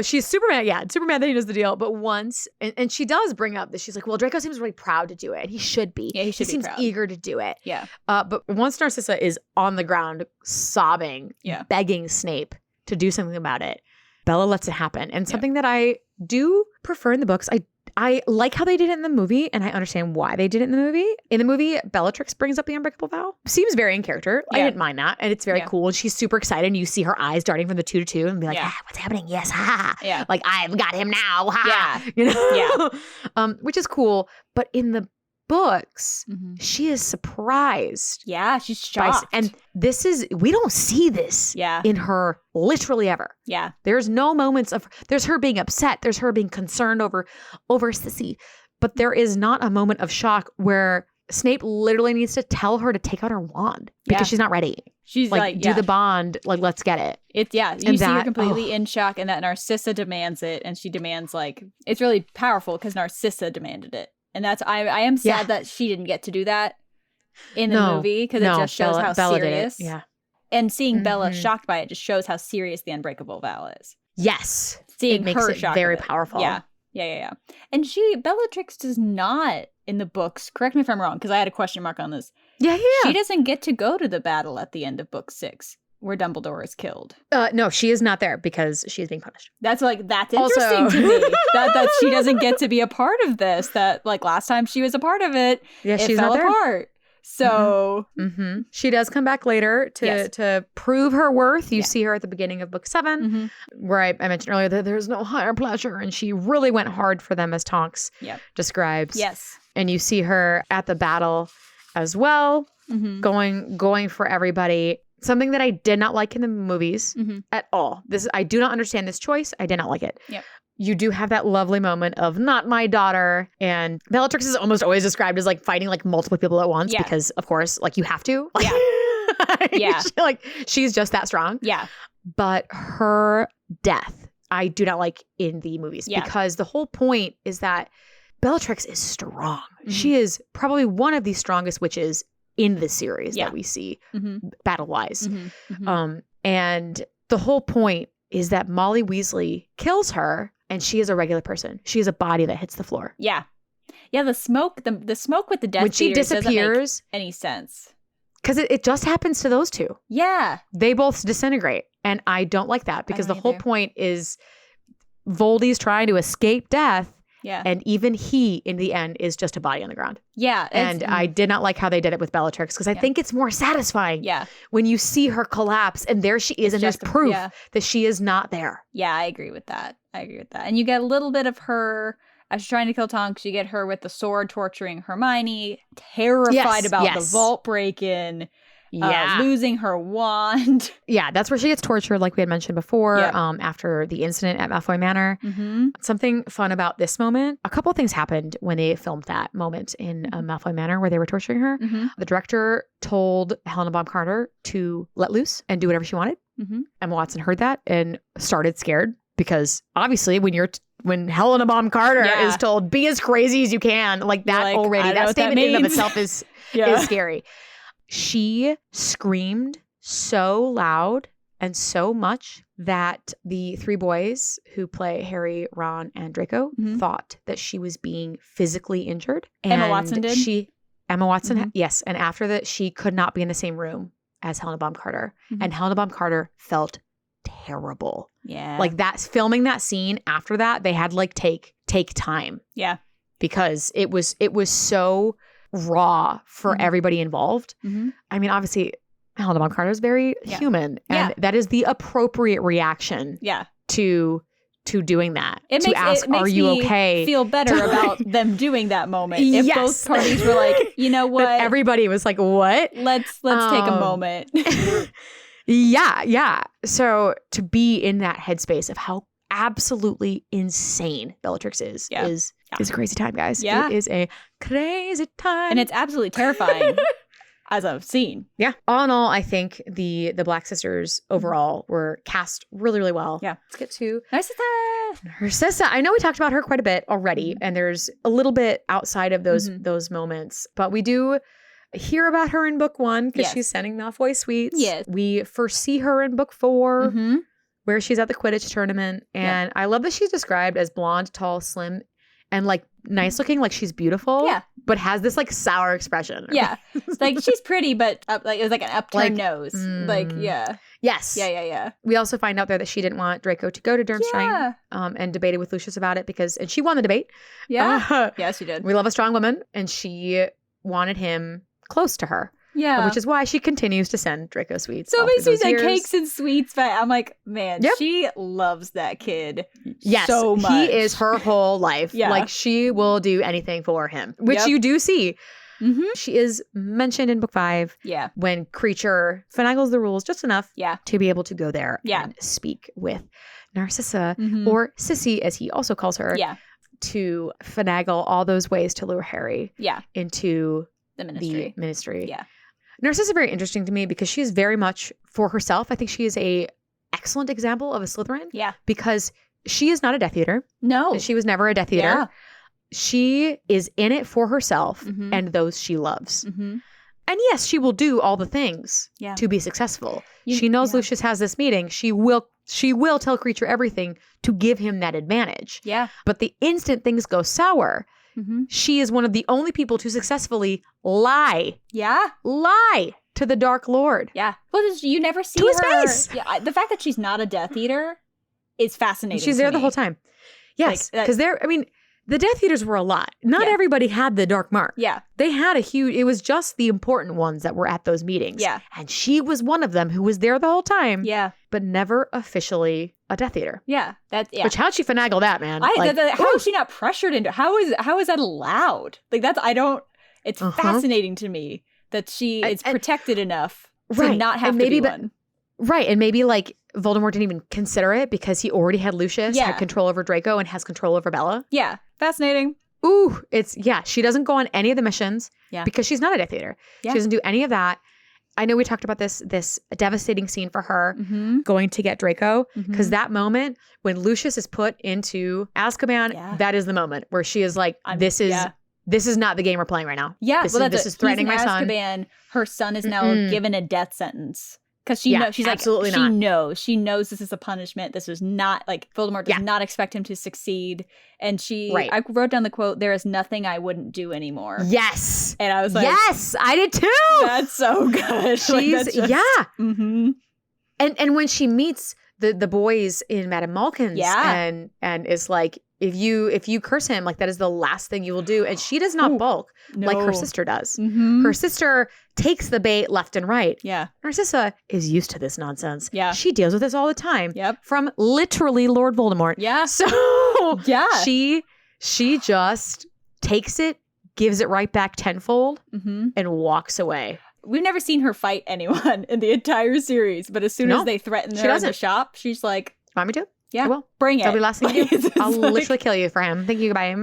she's Superman. Yeah, Superman that he knows the deal. But once, and she does bring up that she's like, well, Draco seems really proud to do it. He should be. Yeah, he seems proud. Eager to do it. Yeah. But once Narcissa is on the ground sobbing, begging Snape to do something about it, Bella lets it happen. And something that I do prefer in the books, I like how they did it in the movie, and I understand why they did it in the movie. In the movie, Bellatrix brings up the unbreakable vow. Seems very in character. I didn't mind that. And it's very cool. And she's super excited. And you see her eyes darting from the 2 to 2 and be like, what's happening? Yes, ha. Yeah. Like, I've got him now. Ha. Yeah. You know? Yeah. Which is cool. But in the books, she is surprised. Yeah, she's shocked. And we don't see this in her literally ever. Yeah. There's no moments there's her being upset. There's her being concerned over Sissy. But there is not a moment of shock where Snape literally needs to tell her to take out her wand because she's not ready. She's like do the bond, like, let's get it. You see her completely in shock, and that Narcissa demands it, and she demands, like, it's really powerful because Narcissa demanded it. And that's, I am sad that she didn't get to do that in the movie because it just shows how Bella serious. did it. Yeah. And seeing Bella shocked by it just shows how serious the unbreakable vow is. Yes. Seeing it makes her it shocked very powerful. Yeah. And Bellatrix does not, in the books, correct me if I'm wrong, because I had a question mark on this. Yeah. She doesn't get to go to the battle at the end of book 6. Where Dumbledore is killed. No, she is not there because she is being punished. That's interesting to me. that she doesn't get to be a part of this. That, like, last time she was a part of it, she's fell not there. apart. So she does come back later to prove her worth. You see her at the beginning of book 7, where I mentioned earlier that there's no higher pleasure, and she really went hard for them, as Tonks describes. Yes, and you see her at the battle as well, going for everybody. Something that I did not like in the movies at all. I do not understand this choice. I did not like it. Yep. You do have that lovely moment of not my daughter, and Bellatrix is almost always described as like fighting like multiple people at once because, of course, like you have to. She's just that strong. Yeah. But her death, I do not like in the movies because the whole point is that Bellatrix is strong. She is probably one of the strongest witches in the series that we see battle-wise. And the whole point is that Molly Weasley kills her, and she is a regular person. She is a body that hits the floor. Yeah. The smoke with the Death when she disappears doesn't make any sense. Because it just happens to those two. Yeah. They both disintegrate. And I don't like that because the whole point is Voldy's trying to escape death. Yeah. And even he, in the end, is just a body on the ground. Yeah. And I did not like how they did it with Bellatrix because I think it's more satisfying when you see her collapse and there she is and there's proof that she is not there. Yeah, I agree with that. And you get a little bit of her, as she's trying to kill Tonks, you get her with the sword torturing Hermione, terrified about the vault break-in. Losing her wand. Yeah, that's where she gets tortured, like we had mentioned before, after the incident at Malfoy Manor. Something fun about this moment, a couple of things happened when they filmed that moment in Malfoy Manor where they were torturing her. The director told Helena Bonham Carter to let loose and do whatever she wanted. Emma Watson heard that and started scared because obviously when Helena Bonham Carter is told, be as crazy as you can, like that already, that statement in and of itself is scary. She screamed so loud and so much that the three boys who play Harry, Ron, and Draco thought that she was being physically injured. And Emma Watson did? Emma Watson, yes. And after that, she could not be in the same room as Helena Bonham Carter. And Helena Bonham Carter felt terrible. Yeah. Like filming that scene after that, they had like take time. Yeah. Because it was so raw for everybody involved. I mean, obviously, Helena Bonham Carter is very human. And that is the appropriate reaction to doing that. It makes are you okay? Feel better about them doing that moment. If both parties were like, you know what? But everybody was like, what? Let's take a moment. Yeah. So to be in that headspace of how absolutely insane Bellatrix is a crazy time, guys. Yeah. It is a crazy time. And it's absolutely terrifying as a scene. Yeah. All in all, I think the Black sisters overall were cast really, really well. Yeah. Let's get to Narcissa. I know we talked about her quite a bit already, and there's a little bit outside of those moments, but we do hear about her in book 1 because she's sending Malfoy sweets. Yes. We first see her in book 4 where she's at the Quidditch tournament. And I love that she's described as blonde, tall, slim, and like nice looking, like she's beautiful. Yeah. But has this like sour expression. Yeah. Like she's pretty, but like it was like an upturned nose. Yes. Yeah. We also find out there that she didn't want Draco to go to Durmstrang and debated with Lucius about it and she won the debate. Yeah. Yeah, she did. We love a strong woman, and she wanted him close to her. Yeah. Which is why she continues to send Draco sweets. So many sweets and cakes and sweets, but I'm like, man, she loves that kid so much. He is her whole life. Like she will do anything for him, which you do see. She is mentioned in book 5 when Creature finagles the rules just enough to be able to go there and speak with Narcissa or Sissy, as he also calls her, to finagle all those ways to lure Harry into the ministry. Yeah. Narcissa is very interesting to me because she is very much for herself. I think she is a excellent example of a Slytherin. Yeah. Because she is not a Death Eater. No. She was never a Death Eater. Yeah. She is in it for herself and those she loves. And yes, she will do all the things to be successful. She knows Lucius has this meeting. She will tell Creature everything to give him that advantage. Yeah. But the instant things go sour, she is one of the only people to successfully lie. Yeah. Lie to the Dark Lord. Yeah. Well, you never see to his her. face. Yeah. The fact that she's not a Death Eater is fascinating. She's there the whole time. Yes. Because the Death Eaters were a lot. Not everybody had the Dark Mark. Yeah. They had it was just the important ones that were at those meetings. Yeah. And she was one of them who was there the whole time. Yeah. But never officially a Death Eater. Yeah. Which, how'd she finagle that, man? How is she not pressured into, how is that allowed? Like it's fascinating to me that she is protected enough to not have to be one. Right. And maybe like Voldemort didn't even consider it because he already had Lucius, had control over Draco, and has control over Bella. Yeah. Fascinating. Ooh, she doesn't go on any of the missions because she's not a Death Eater. Yeah. She doesn't do any of that. I know we talked about this devastating scene for her going to get Draco, because that moment when Lucius is put into Azkaban, that is the moment where she is like, this is not the game we're playing right now. Yeah. This is threatening my son. Azkaban, her son is now given a death sentence. Because she knows, she's absolutely like, she knows this is a punishment. This is not, like, Voldemort does not expect him to succeed. And I wrote down the quote, "There is nothing I wouldn't do anymore." Yes. And I was like, yes, I did too. That's so good. She's, And when she meets the boys in Madame Malkin's and is like, if you curse him, like, that is the last thing you will do. And she does not balk like her sister does. Her sister takes the bait left and right. Yeah. Narcissa is used to this nonsense. Yeah. She deals with this all the time. Yep. From literally Lord Voldemort. Yeah. So she just takes it, gives it right back tenfold, and walks away. We've never seen her fight anyone in the entire series, but as soon as they threaten her in the shop, she's like, "Want me to? Yeah, well, bring it. That'll be the last thing you do. I'll literally kill you for him. Thank you, goodbye."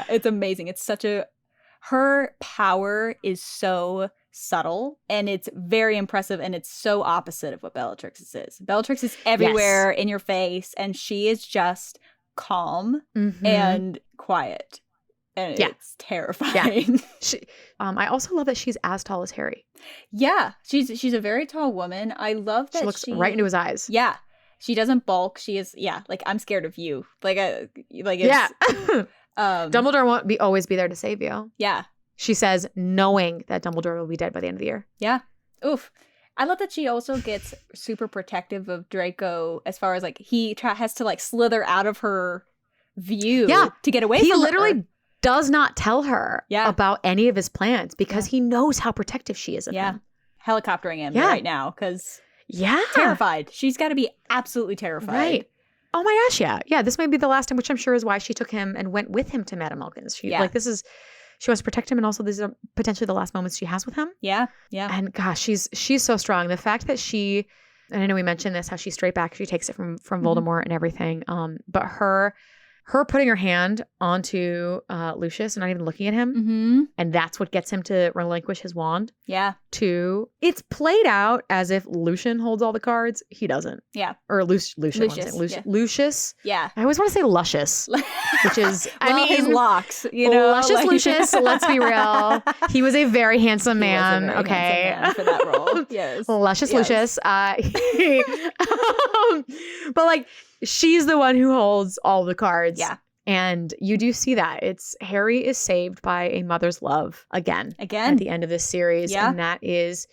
It's amazing. It's such her power is so subtle and it's very impressive, and it's so opposite of what Bellatrix's is. Bellatrix is everywhere in your face, and she is just calm and quiet. And it's terrifying. Yeah. I also love that she's as tall as Harry. Yeah, she's a very tall woman. I love that she looks right into his eyes. Yeah, she doesn't bulk. She is like, I'm scared of you. Like it's, yeah. Dumbledore won't always be there to save you. Yeah, she says, knowing that Dumbledore will be dead by the end of the year. Yeah. Oof. I love that she also gets super protective of Draco as far as like he has to like slither out of her view to get away from her. He literally does not tell her about any of his plans because he knows how protective she is of him. Helicoptering him right now because terrified. She's got to be absolutely terrified. Right. Oh my gosh, yeah. This may be the last time, which I'm sure is why she took him and went with him to Madame Malkin's. She wants to protect him, and also these are potentially the last moments she has with him. Yeah. And gosh, she's so strong. The fact that she, and I know we mentioned this, how she's straight back, she takes it from Voldemort and everything. But her putting her hand onto Lucius and not even looking at him, and that's what gets him to relinquish his wand. Yeah. It's played out as if Lucian holds all the cards. He doesn't. Yeah. Or Lucius. Yeah. I always want to say Luscious, which is, his locks, Luscious Lucius, let's be real. He was a very handsome man. Handsome man for that role. Yes. Luscious Lucius. But like, she's the one who holds all the cards. Yeah. And you do see that. It's Harry is saved by a mother's love again at the end of this series. Yeah. And that is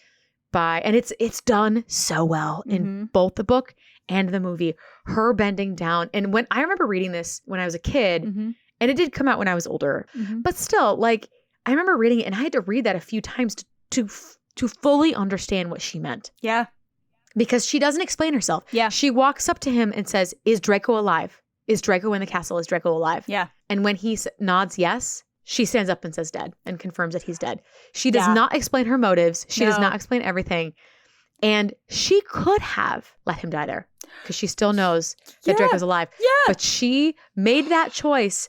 and it's done so well in both the book and the movie. Her bending down. And when I remember reading this when I was a kid, and it did come out when I was older, but still, like, I remember reading it and I had to read that a few times to fully understand what she meant. Yeah. Because she doesn't explain herself. Yeah. She walks up to him and says, is Draco alive? Is Draco in the castle? Is Draco alive? Yeah. And when he nods yes, she stands up and says dead and confirms that he's dead. She does not explain her motives. She does not explain everything. And she could have let him die there because she still knows that Draco's alive. Yeah. But she made that choice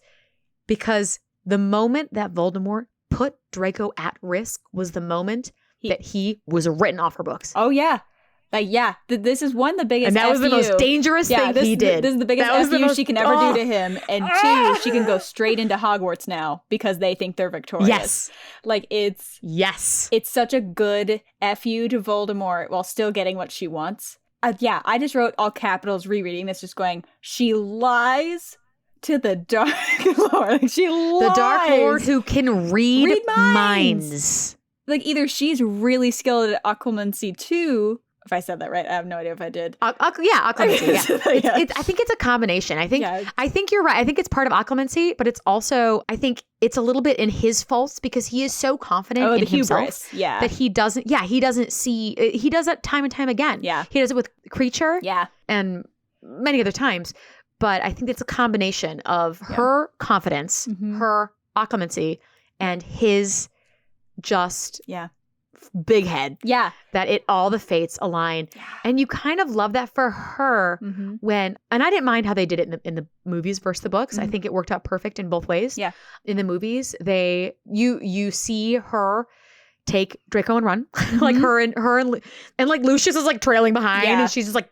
because the moment that Voldemort put Draco at risk was the moment that he was written off her books. Oh, yeah. Like, this is one, the biggest and that was FU. the most dangerous thing he did. This is the biggest FU she can ever do to him. And two, she can go straight into Hogwarts now because they think they're victorious. Yes. Like, it's such a good FU to Voldemort while still getting what she wants. I just wrote all capitals rereading this, just going, she lies to the Dark Lord. Like, she lies. The Dark Lord who can read minds. Like, either she's really skilled at occlumency too. If I said that right, I have no idea if I did. Occlumency, yeah. I think it's a combination. I think you're right. I think it's part of occlumency, but it's also, I think it's a little bit in his faults because he is so confident in himself that he doesn't see, he does that time and time again. Yeah. He does it with Creature and many other times. But I think it's a combination of her confidence, her occlumency, and his just big head. Yeah. That all the fates align. Yeah. And you kind of love that for her and I didn't mind how they did it in the movies versus the books. I think it worked out perfect in both ways. Yeah. In the movies, you see her take Draco and run. Like her and like Lucius is like trailing behind and she's just like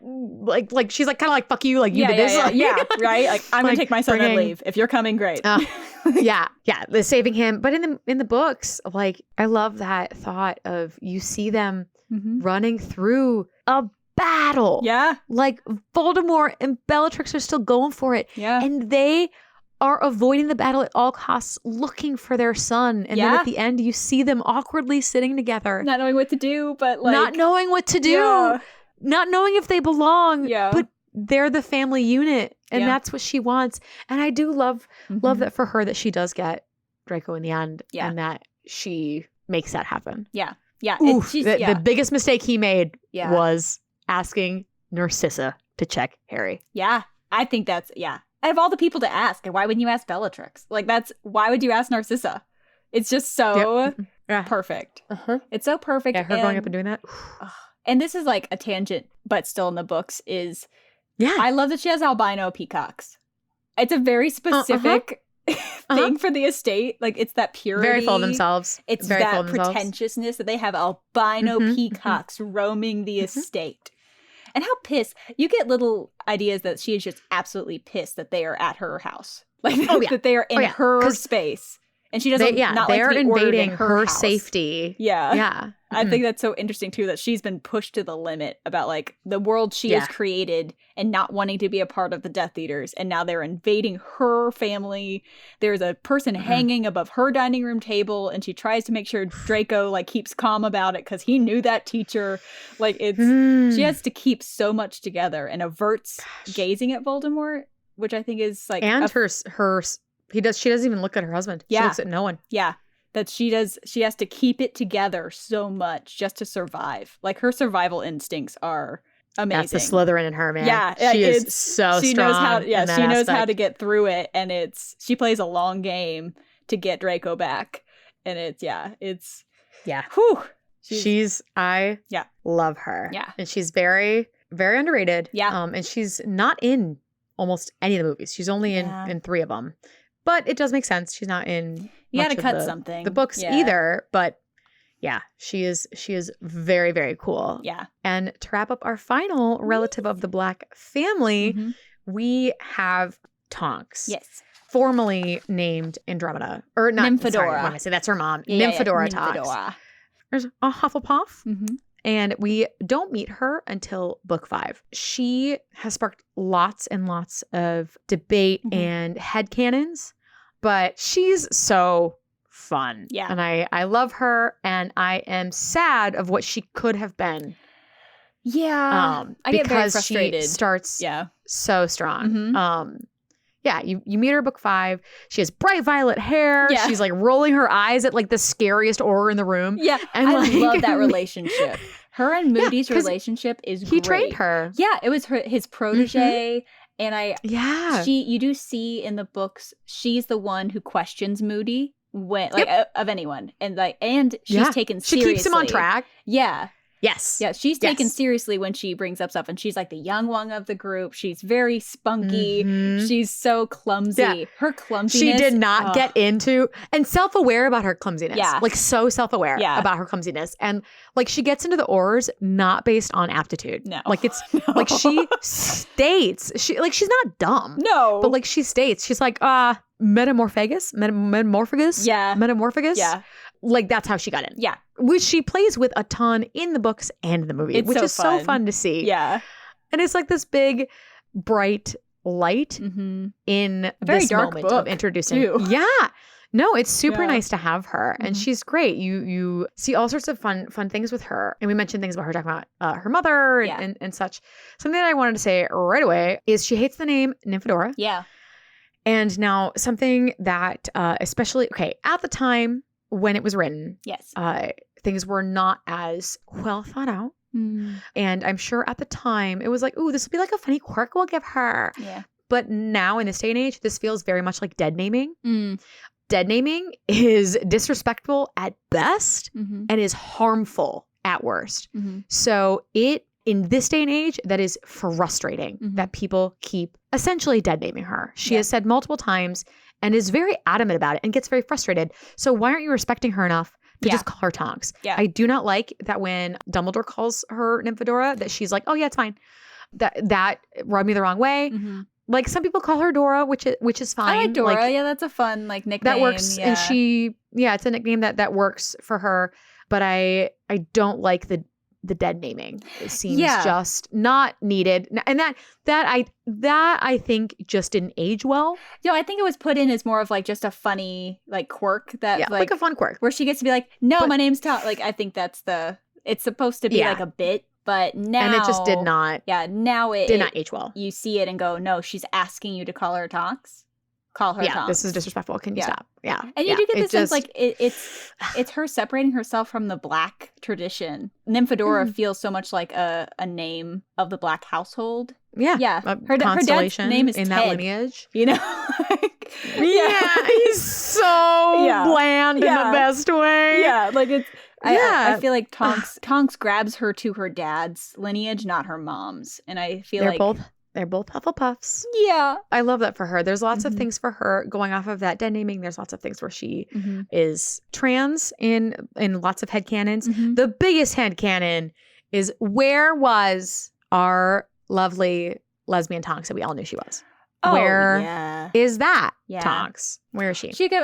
she's like kind of like, fuck you, like you did this. Right? Like, I'm gonna take my son and leave. If you're coming, great. They're saving him. But in the books, like, I love that thought of you see them running through a battle. Yeah. Like Voldemort and Bellatrix are still going for it. Yeah. And they are avoiding the battle at all costs, looking for their son. And then at the end, you see them awkwardly sitting together. Not knowing what to do, but like... Not knowing what to do. Yeah. Not knowing if they belong. Yeah. But they're the family unit. And that's what she wants. And I do love that for her that she does get Draco in the end. Yeah. And that she makes that happen. Yeah. Yeah. Oof, the biggest mistake he made was asking Narcissa to check Harry. Yeah. I think that's... Yeah. I have all the people to ask. Why wouldn't you ask Bellatrix? Like, why would you ask Narcissa? It's just so perfect. It's so perfect. Yeah, her going up and doing that. And this is like a tangent, but still in the books I love that she has albino peacocks. It's a very specific thing for the estate. Like, it's that purity. Very full of themselves. It's very that pretentiousness that they have albino peacocks roaming the estate. And how pissed. You get little ideas that she is just absolutely pissed that they are at her house. Like, that they are in her space. And she doesn't not like to be invading in her house. Safety. Yeah. Yeah. I think that's so interesting, too, that she's been pushed to the limit about, like, the world she has created and not wanting to be a part of the Death Eaters. And now they're invading her family. There's a person hanging above her dining room table, and she tries to make sure Draco, like, keeps calm about it because he knew that teacher. Like, it's she has to keep so much together and averts gazing at Voldemort, which I think is, like... And she doesn't even look at her husband. Yeah. She looks at no one. Yeah. That she has to keep it together so much just to survive. Like, her survival instincts are amazing. That's the Slytherin in her, man. Yeah. She is so she strong. She knows how to get through it, and she plays a long game to get Draco back. And whew. I love her. Yeah. And she's very, very underrated. Yeah. And she's not in almost any of the movies. She's only in 3 of them. But it does make sense. She's not in you gotta cut something. The books either. But yeah, she is very, very cool. Yeah. And to wrap up our final relative of the Black family, we have Tonks. Yes. Formerly named Andromeda. Or not Nymphadora. Sorry, when I say that's her mom. Nymphadora Tonks. There's a Hufflepuff. And we don't meet her until book 5. She has sparked lots and lots of debate and headcanons, but she's so fun. Yeah. And I love her, and I am sad of what she could have been. Yeah. I get very frustrated. She starts so strong. You meet her book 5. She has bright violet hair. Yeah. She's like rolling her eyes at like the scariest aura in the room. Yeah. And I love that relationship. Her and Moody's relationship is great. He trained her. Yeah. It was his protege. And you do see in the books, she's the one who questions Moody of anyone. And she's taken seriously. She keeps him on track. Yeah. Yes. Yeah, she's taken seriously when she brings up stuff, and she's like the young one of the group. She's very spunky. She's so clumsy. Yeah. Her clumsiness. She did not get into and self-aware about her clumsiness. Yeah. Like so self-aware about her clumsiness. And like she gets into the oars not based on aptitude. No. Like it's like she states she's not dumb. No. But like she states, she's like, metamorphagus? Metamorphagus? Yeah. Metamorphagus? Yeah. Like that's how she got in. Yeah. Which she plays with a ton in the books and the movie, which is so fun to see. Yeah. And it's like this big, bright light in this dark moment book, of introducing. too. Yeah. No, it's super nice to have her. And she's great. You see all sorts of fun things with her. And we mentioned things about her talking about her mother and such. Something that I wanted to say right away is she hates the name Nymphadora. Yeah. And now something that especially, at the time when it was written, yes, things were not as well thought out. And I'm sure at the time it was like, ooh, this will be like a funny quirk we'll give her. Yeah. But now in this day and age, this feels very much like dead naming. Dead naming is disrespectful at best and is harmful at worst. So in this day and age, that is frustrating that people keep essentially dead naming her. She has said multiple times and is very adamant about it and gets very frustrated. So why aren't you respecting her enough to just call her Tonks? Yeah. I do not like that when Dumbledore calls her Nymphadora that she's like, oh yeah, it's fine. That rubbed me the wrong way. Like some people call her Dora, which is fine. I like Dora. Like, that's a fun nickname. That works. And it's a nickname that works for her. But I don't like the dead naming. It seems just not needed. And that I think just didn't age well. I think it was put in as more of like just a funny like quirk that like a fun quirk where she gets to be like, no, my name's Tom. Like I think it's supposed to be like a bit, but now and it just did not. Yeah, now it did not age well. You see it and go, no, she's asking you to call her Tonks. Call her Tonks. This is disrespectful. Can you stop? Yeah. And you do get the sense like it's her separating herself from the Black tradition. Nymphadora feels so much like a name of the Black household. Yeah. Yeah. Her dad's name is in Ted, that lineage. You know? He's so bland in the best way. Yeah. Like it's I feel like Tonks grabs her to her dad's lineage, not her mom's. And I feel they're both They're both Hufflepuffs. Yeah. I love that for her. There's lots of things for her going off of that dead naming. There's lots of things where she is trans in lots of headcanons. The biggest headcanon is, where was our lovely lesbian Tonks that we all knew she was? Where is that Tonks? Where is she? She could,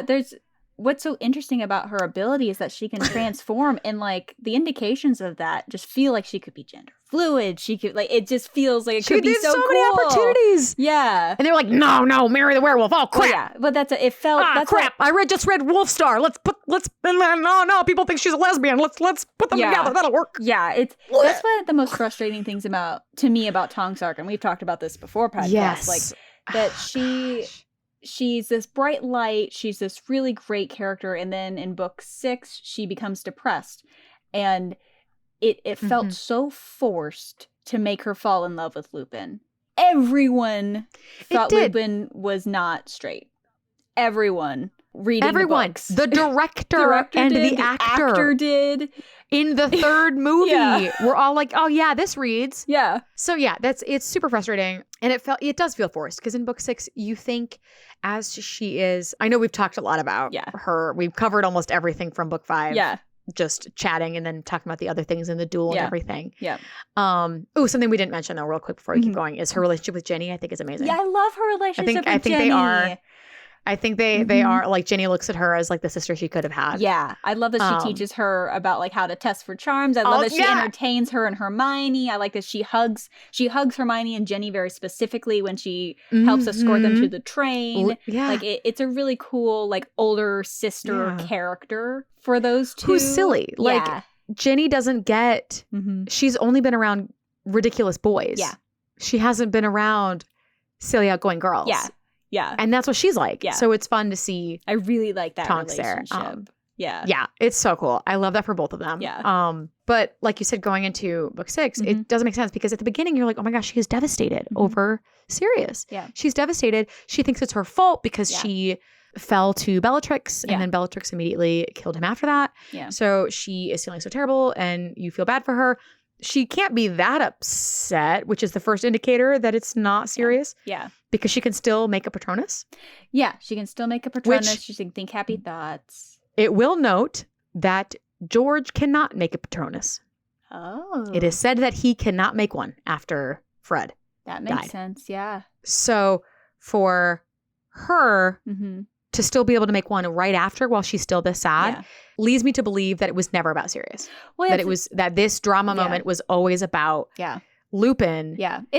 there's what's so interesting about her ability is that she can transform, and like the indications of that just feel like she could be gender fluid. She could, like, it just feels like it could be so many opportunities. Yeah. And they're like, no, marry the werewolf. Oh crap. Yeah, but it felt crap. I just read Wolfstar. No, people think she's a lesbian. Let's put them together. That'll work. Yeah, that's one of the most frustrating things to me about Tonks' arc, and we've talked about this before podcast. Yes. Like that she's this bright light, she's this really great character, and then in book 6 she becomes depressed, and it felt so forced to make her fall in love with Lupin. Everyone thought Lupin was not straight. Everyone reading the books. The director and the actor did. In the third movie, we're all like, "Oh yeah, this reads." Yeah. So yeah, it's super frustrating, and it does feel forced, because in book 6, you think as she is. I know we've talked a lot about her. We've covered almost everything from book 5. Yeah. Just chatting and then talking about the other things in the duel and everything. Yeah. Something we didn't mention though, real quick before we keep going, is her relationship with Jenny. I think is amazing. Yeah, I love her relationship with Jenny. I think they are. I think they are, like, Jenny looks at her as like the sister she could have had. Yeah. I love that she teaches her about like how to test for charms. I love that she entertains her and Hermione. I like that she hugs Hermione and Jenny very specifically when she helps escort them to the train. Yeah. Like it's a really cool, like, older sister character for those two. Who's silly. Like, Jenny doesn't get, she's only been around ridiculous boys. Yeah. She hasn't been around silly outgoing girls. Yeah. Yeah. And that's what she's like. Yeah. So it's fun to see. I really like that Tonks relationship. there. Yeah. Yeah. It's so cool. I love that for both of them. Yeah. But like you said, going into book 6, it doesn't make sense, because at the beginning you're like, oh my gosh, she is devastated over Sirius. Yeah. She's devastated. She thinks it's her fault because she fell to Bellatrix, and then Bellatrix immediately killed him after that. Yeah. So she is feeling so terrible, and you feel bad for her. She can't be that upset, which is the first indicator that it's not serious. Yeah. Because she can still make a Patronus. Yeah, she can still make a Patronus. She can think happy thoughts. It will note that George cannot make a Patronus. Oh. It is said that he cannot make one after Fred That makes died. sense, yeah. So for her to still be able to make one right after, while she's still this sad, leads me to believe that it was never about Sirius. Well, that this drama moment was always about Lupin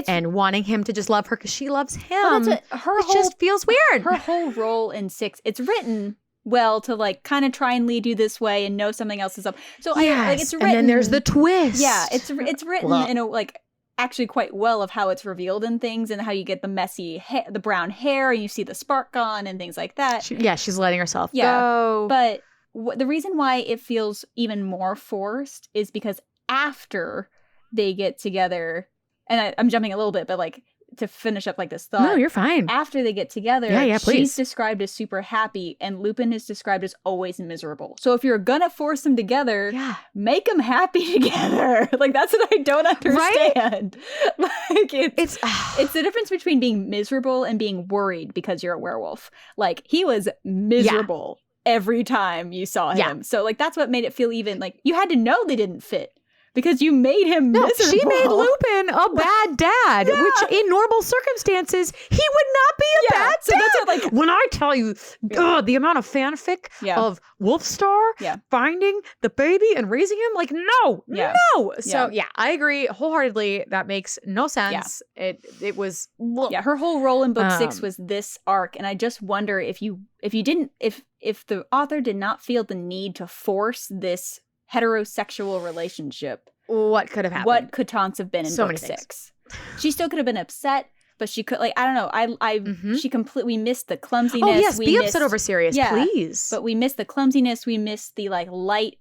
and wanting him to just love her because she loves him. Well, it just feels weird. Her whole role in 6, it's written well to like kind of try and lead you this way and know something else is up. So it's written. And then there's the twist. Yeah, it's written in a like actually quite well of how it's revealed in things, and how you get the messy the brown hair, and you see the spark gone and things like that. She's letting herself go. But the reason why it feels even more forced is because after they get together, and I'm jumping a little bit, but like to finish up like this thought. No, you're fine. After they get together, please. She's described as super happy, and Lupin is described as always miserable. So if you're gonna force them together, make them happy together. Like, that's what I don't understand. Right? Like it's the difference between being miserable and being worried because you're a werewolf. Like, he was miserable every time you saw him. So like that's what made it feel even like you had to know they didn't fit. Because you made him miserable. She made Lupin a bad dad, which in normal circumstances, he would not be a bad dad. That's what, like, when I tell you, the amount of fanfic of Wolfstar finding the baby and raising him, like, no. So, I agree wholeheartedly. That makes no sense. It was... her whole role in book 6 was this arc, and I just wonder if the author did not feel the need to force this heterosexual relationship, what could have happened? What could Tonks have been in book 6? She still could have been upset, but she could, like, I don't know. She we missed the clumsiness. Oh yes, be upset over Sirius, please. But we missed the clumsiness. We missed the like light,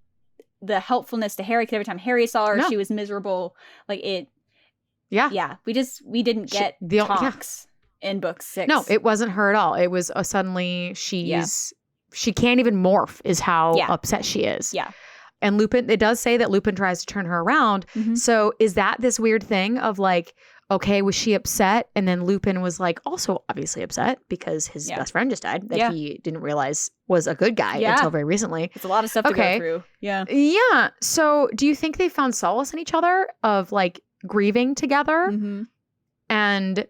the helpfulness to Harry. Because every time Harry saw her, she was miserable. Like it. Yeah. We didn't get Tonks in book 6. No, it wasn't her at all. It was suddenly she can't even morph. Is how upset she is. Yeah. And Lupin, it does say that Lupin tries to turn her around. So is that this weird thing of like, okay, was she upset? And then Lupin was like also obviously upset because his best friend just died that he didn't realize was a good guy until very recently. It's a lot of stuff to go through. Yeah. Yeah. So do you think they found solace in each other of like grieving together? And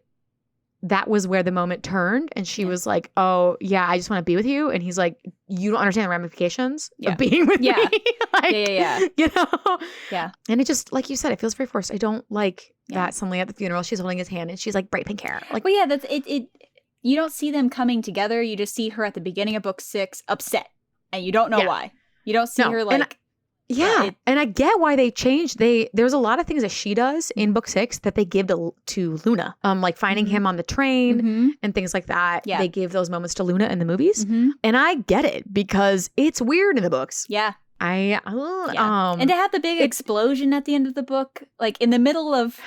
that was where the moment turned, and she was like, oh, yeah, I just want to be with you. And he's like, you don't understand the ramifications of being with me. Like, you know? Yeah. And it just, like you said, it feels very forced. I don't like that suddenly at the funeral, she's holding his hand and she's like bright pink hair. Like, well, yeah, that's it. You don't see them coming together. You just see her at the beginning of book 6 upset, and you don't know why. You don't see her like... And I get why they changed. There's a lot of things that she does in book 6 that they give to Luna. Like finding him on the train and things like that. Yeah. They give those moments to Luna in the movies. And I get it because it's weird in the books. Yeah. And to have the big explosion at the end of the book, like in the middle of,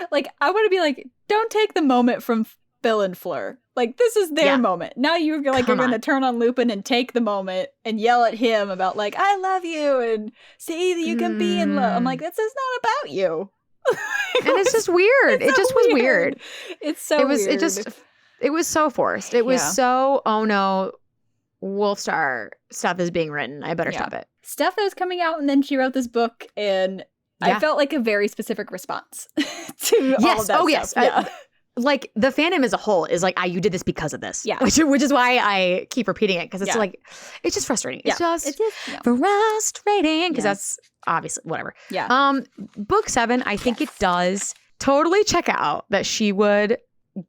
like, I want to be like, don't take the moment from Phil and Fleur. Like, this is their moment. Now you're like, you're going to turn on Lupin and take the moment and yell at him about like, I love you and see that you can be in love. I'm like, this is not about you. And it's just weird. It just was weird. It's so weird. It was so forced. It was so, oh no, Wolfstar stuff is being written. I better stop it. Stuff that was coming out, and then she wrote this book, and I felt like a very specific response to all of that stuff. Yes. Like the fandom as a whole is like, you did this because of this. Yeah. Which is why I keep repeating it, because it's like, it's just frustrating. It's just frustrating because that's obviously whatever. Yeah. Book 7, I think it does totally check out that she would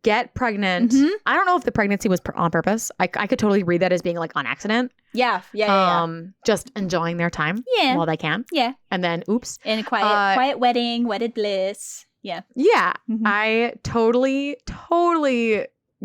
get pregnant. I don't know if the pregnancy was on purpose. I could totally read that as being like on accident. Yeah. Just enjoying their time while they can. Yeah. And then, oops. And a quiet wedding, wedded bliss. Yeah. Yeah. I totally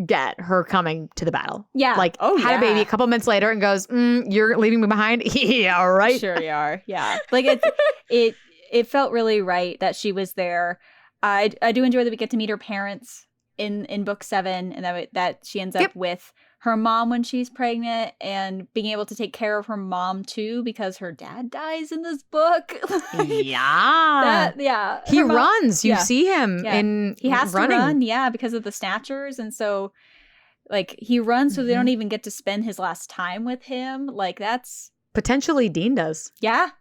get her coming to the battle. Yeah. Like, had a baby a couple minutes later and goes, you're leaving me behind? Yeah, right. Sure you are. Yeah. Like, it felt really right that she was there. I do enjoy that we get to meet her parents in book 7, and that she ends up with her mom when she's pregnant, and being able to take care of her mom too, because her dad dies in this book. He runs. You see him in he has running. to run, because of the Snatchers, and so like he runs, so they don't even get to spend his last time with him. Like that's potentially Dean does. Yeah.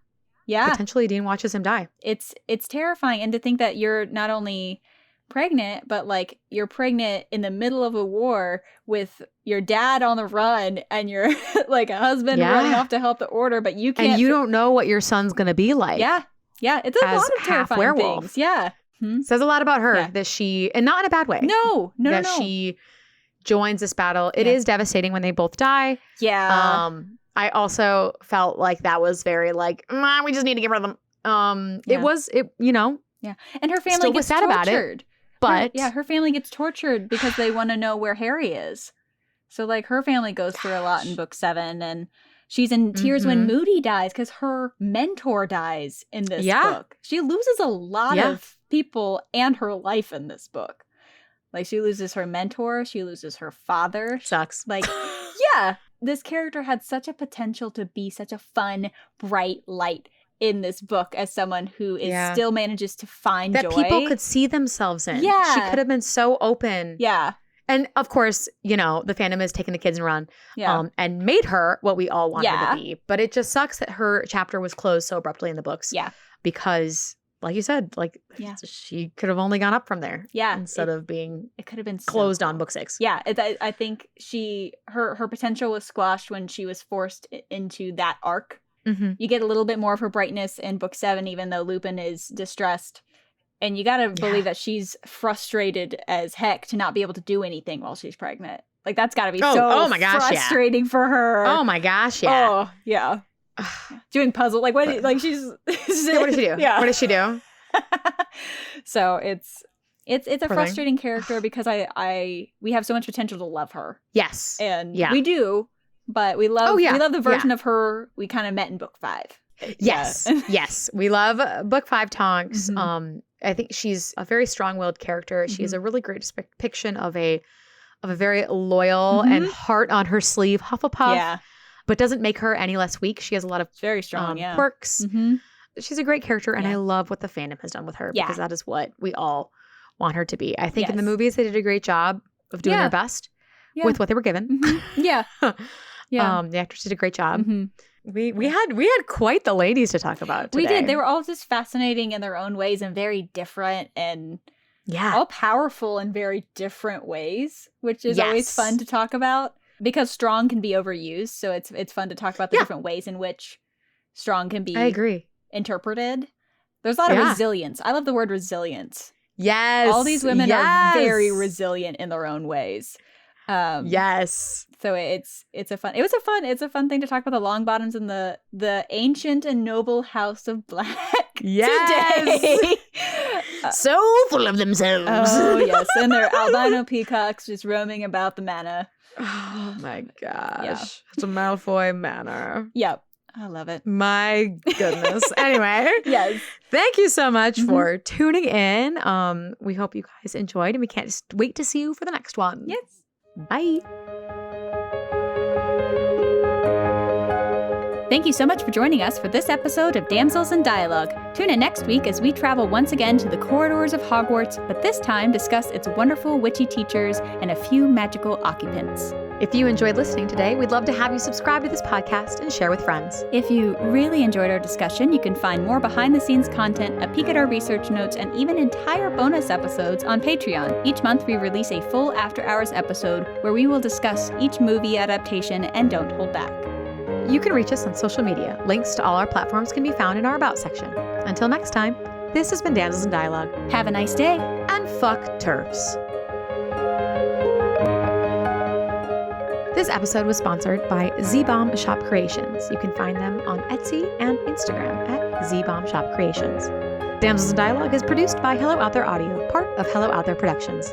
Potentially Dean watches him die. It's terrifying, and to think that you're not only pregnant, but like you're pregnant in the middle of a war with your dad on the run and your like a husband running off to help the order, but you can't. And you don't know what your son's gonna be like. Yeah, it's a lot of terrifying werewolf. Things. Yeah, says a lot about her that she, and not in a bad way. No. She joins this battle. It is devastating when they both die. Yeah. I also felt like that was very like, we just need to get rid of them. It was. Yeah, and her family gets sad tortured. About it. But her family gets tortured because they want to know where Harry is. So like her family goes through a lot in book 7, and she's in tears when Moody dies because her mentor dies in this book. She loses a lot of people and her life in this book. Like she loses her mentor, she loses her father. Sucks. Like, this character had such a potential to be such a fun, bright light in this book as someone who still manages to find that joy. People could see themselves in. Yeah. She could have been so open. Yeah. And of course, the fandom has taken the kids and run and made her what we all want her to be. But it just sucks that her chapter was closed so abruptly in the books. Yeah. Because like you said, she could have only gone up from there. Yeah. Instead of being it could have been closed on book 6. Yeah. I think her potential was squashed when she was forced into that arc. You get a little bit more of her brightness in book 7, even though Lupin is distressed. And you gotta believe that she's frustrated as heck to not be able to do anything while she's pregnant. Like, that's gotta be frustrating for her. Oh my gosh, yeah. Oh, yeah. Doing puzzle. Like, what? Like, she's... what does she do? Yeah. What does she do? So, it's a frustrating character because we have so much potential to love her. Yes. And we do. But we love the version of her we kind of met in book 5. Yes. Yes. We love book 5 Tonks. I think she's a very strong-willed character. She is a really great depiction of a very loyal and heart on her sleeve Hufflepuff. Yeah. But doesn't make her any less weak. She has a lot of very strong quirks. She's a great character, and I love what the fandom has done with her because that is what we all want her to be. I think in the movies they did a great job of doing their best with what they were given. Yeah. The actors did a great job. We had quite the ladies to talk about today. We did. They were all just fascinating in their own ways and very different and all powerful in very different ways, which is always fun to talk about because strong can be overused. So it's fun to talk about the different ways in which strong can be interpreted. There's a lot of resilience. I love the word resilience. Yes. All these women are very resilient in their own ways. Yes. So it's a fun thing to talk about the Longbottoms and the ancient and noble house of Black today. So full of themselves. Oh yes, and their albino peacocks just roaming about the manor. Oh my gosh. Yeah. It's a Malfoy manor. Yep. I love it. My goodness. Anyway. Yes. Thank you so much for tuning in. We hope you guys enjoyed and we can't just wait to see you for the next one. Yes. Bye. Thank you so much for joining us for this episode of Damsels in Dialogue. Tune in next week as we travel once again to the corridors of Hogwarts, but this time discuss its wonderful witchy teachers and a few magical occupants. If you enjoyed listening today, we'd love to have you subscribe to this podcast and share with friends. If you really enjoyed our discussion, you can find more behind-the-scenes content, a peek at our research notes, and even entire bonus episodes on Patreon. Each month, we release a full after-hours episode where we will discuss each movie adaptation and don't hold back. You can reach us on social media. Links to all our platforms can be found in our About section. Until next time, this has been Damsels in Dialogue. Have a nice day. And fuck TERFs. This episode was sponsored by Z-Bomb Shop Creations. You can find them on Etsy and Instagram at Z-Bomb Shop Creations. Damsels in Dialogue is produced by Hello Out There Audio, part of Hello Out There Productions.